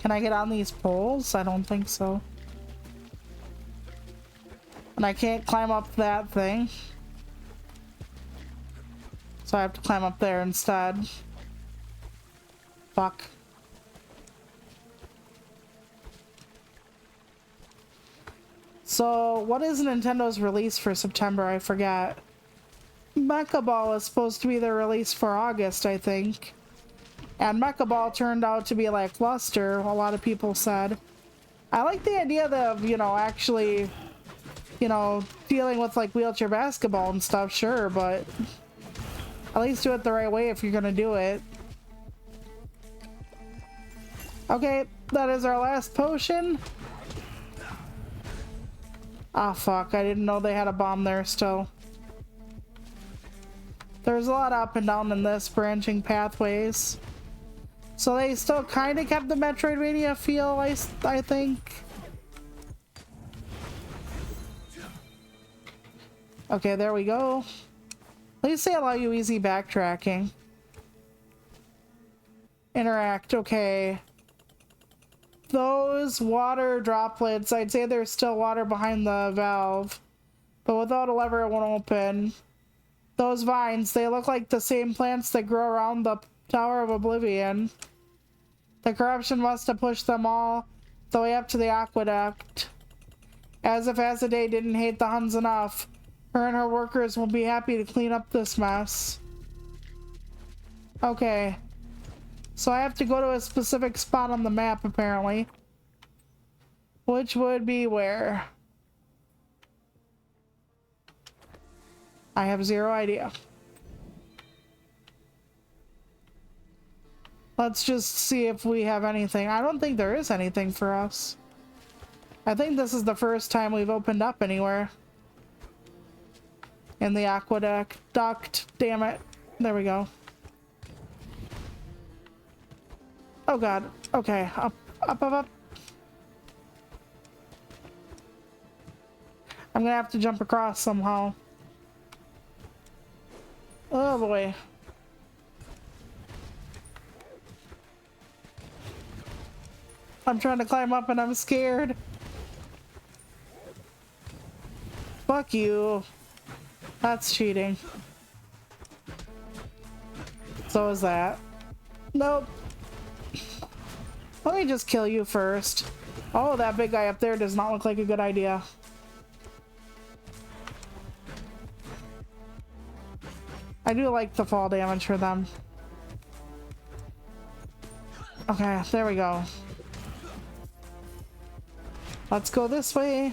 Can I get on these poles? I don't think so. And I can't climb up that thing. So I have to climb up there instead. Fuck. So, what is Nintendo's release for September? I forget. Mecha Ball is supposed to be their release for August, I think. And Mecha Ball turned out to be lackluster, a lot of people said. I like the idea of, you know, actually, you know, dealing with like wheelchair basketball and stuff, sure, but at least do it the right way if you're gonna do it. Okay, that is our last potion. Ah, fuck. I didn't know they had a bomb there still. There's a lot up and down in this, branching pathways. So they still kind of kept the Metroidvania feel, I think. Okay, there we go. At least they allow you easy backtracking. Interact, okay. Those water droplets, I'd say there's still water behind the valve, but without a lever it won't open. Those vines, they look like the same plants that grow around the Tower of Oblivion. The corruption must have pushed them all the way up to the aqueduct. As if Azaday didn't hate the Huns enough, her and her workers will be happy to clean up this mess. Okay. So I have to go to a specific spot on the map, apparently. Which would be where? I have zero idea. Let's just see if we have anything. I don't think there is anything for us. I think this is the first time we've opened up anywhere. In the aqueduct. Damn it. There we go. Oh god. Okay. Up, up, up, up. I'm gonna have to jump across somehow. Oh boy. I'm trying to climb up and I'm scared. Fuck you. That's cheating. So is that. Nope. Let me just kill you first. Oh, that big guy up there does not look like a good idea. I do like the fall damage for them. Okay, there we go. Let's go this way.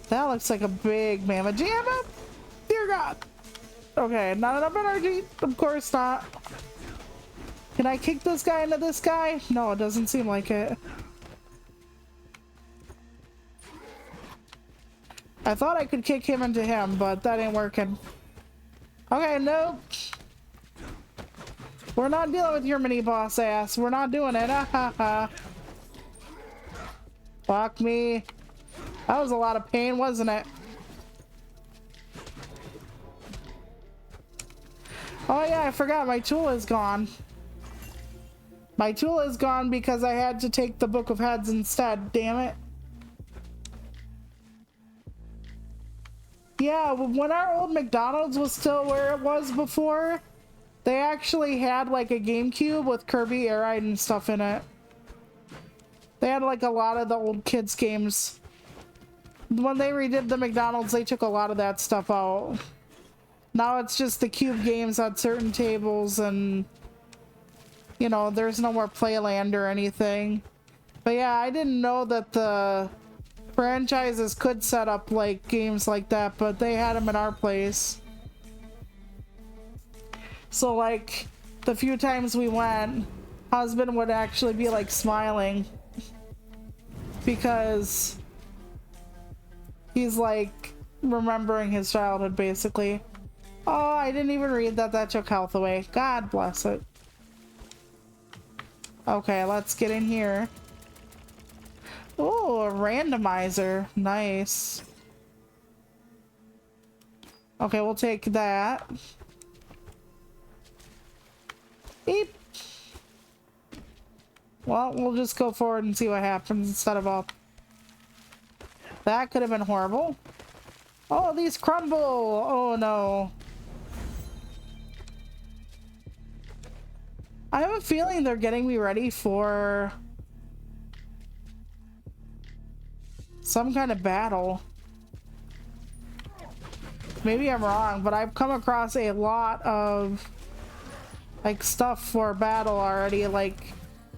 That looks like a big mammoth. Damn it! Dear God! Okay, not enough energy. Of course not. Can I kick this guy into this guy? No, it doesn't seem like it. I thought I could kick him into him, but that ain't working. Okay, nope. We're not dealing with your mini boss ass. We're not doing it. Fuck me. That was a lot of pain, wasn't it? Oh yeah, I forgot my tool is gone. My tool is gone because I had to take the Book of Heads instead, damn it. Yeah, when our old McDonald's was still where it was before, they actually had like a GameCube with Kirby Air Ride and stuff in it. They had like a lot of the old kids games. When they redid the McDonald's, they took a lot of that stuff out. Now it's just the cube games on certain tables and, you know, there's no more Playland or anything. But yeah, I didn't know that the franchises could set up like games like that, but they had them in our place. So like the few times we went, husband would actually be like smiling because he's like remembering his childhood basically. Oh, I didn't even read that that took health away. God bless it. Okay, let's get in here. Oh, a randomizer. Nice. Okay, we'll take that. Beep. Well, we'll just go forward and see what happens instead of up. That could have been horrible. Oh, these crumble. Oh, no. I have a feeling they're getting me ready for some kind of battle. Maybe I'm wrong, but I've come across a lot of like stuff for battle already. Like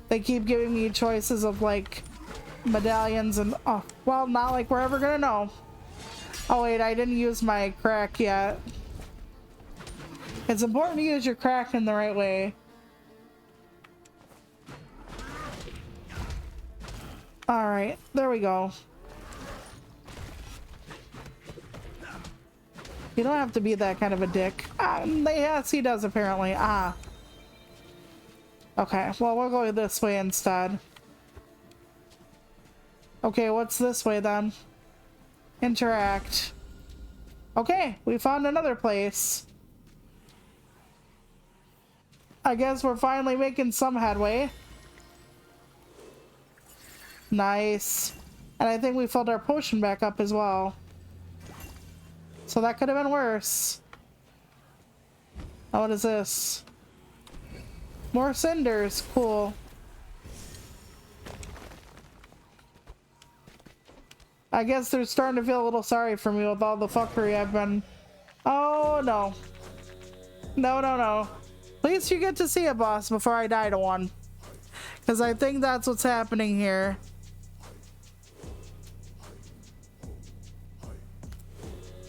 they keep giving me choices of like medallions and oh, well, not like we're ever gonna know. Oh wait, I didn't use my crack yet. It's important to use your crack in the right way. All right, there we go. You don't have to be that kind of a dick. Yes, he does apparently. Ah. Okay, well, we'll go this way instead. Okay, what's this way then? Interact. Okay, we found another place. I guess we're finally making some headway. Nice. And I think we filled our potion back up as well. So that could have been worse. Oh, what is this? More cinders. Cool. I guess they're starting to feel a little sorry for me with all the fuckery I've been... Oh, no. No, no, no. At least you get to see a boss before I die to one. Because I think that's what's happening here.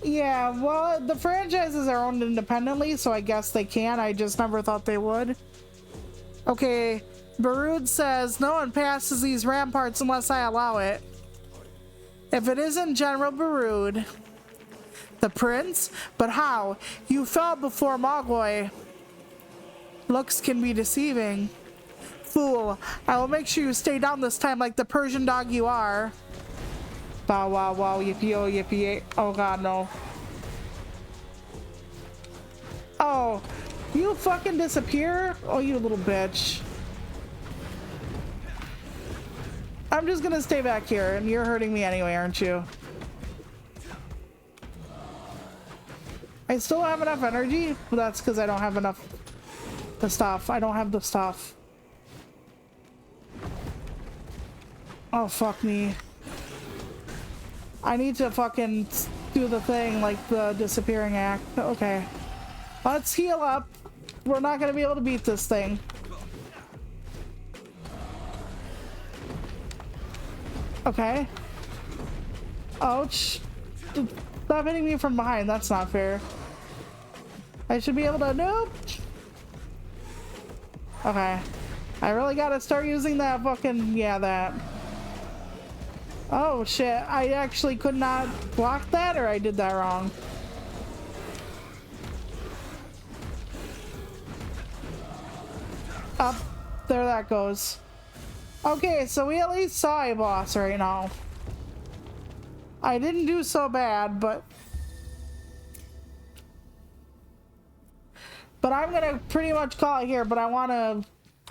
Yeah, well, the franchises are owned independently, so I guess they can. I just never thought they would. Okay, Barud says, no one passes these ramparts unless I allow it. If it isn't General Barud, the prince? But how? You fell before Mogwai. Looks can be deceiving. Fool, I will make sure you stay down this time like the Persian dog you are. Bow wow wow yippee oh yippee. Oh god, no. Oh, you fucking disappear? Oh, you little bitch. I'm just gonna stay back here, and you're hurting me anyway, aren't you? I still have enough energy, but that's because I don't have enough the stuff. I don't have the stuff. Oh, fuck me. I need to fucking do the thing, like the disappearing act. Okay. Let's heal up. We're not gonna be able to beat this thing. Okay. Ouch. Stop hitting me from behind. That's not fair. I should be able to... Nope. Okay. I really gotta start using that fucking... Yeah, that. Oh, shit. I actually could not block that, or I did that wrong? Up. There that goes. Okay, so we at least saw a boss right now. I didn't do so bad, but I'm gonna pretty much call it here, but I want to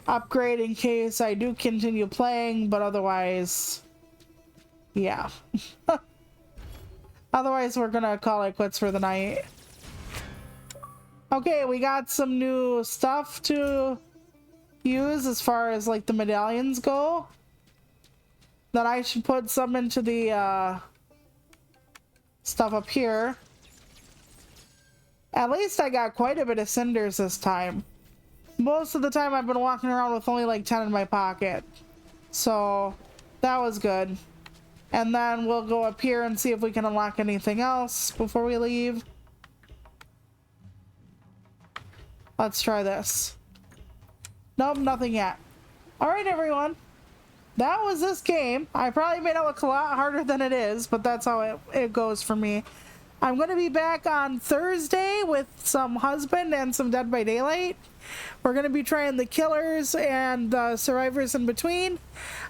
upgrade in case I do continue playing, but otherwise, yeah. Otherwise, we're gonna call it quits for the night. Okay, we got some new stuff to use as far as like the medallions go. Then I should put some into the stuff up here. At least I got quite a bit of cinders this time. Most of the time I've been walking around with only like 10 in my pocket. So that was good. And then we'll go up here and see if we can unlock anything else before we leave. Let's try this. Nope, nothing yet. Alright, everyone. That was this game. I probably made it look a lot harder than it is, but that's how it goes for me. I'm going to be back on Thursday with some Husband and some Dead by Daylight. We're going to be trying the killers and the survivors in between.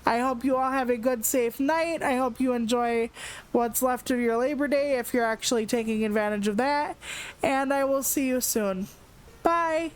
I hope you all have a good, safe night. I hope you enjoy what's left of your Labor Day if you're actually taking advantage of that. And I will see you soon. Bye!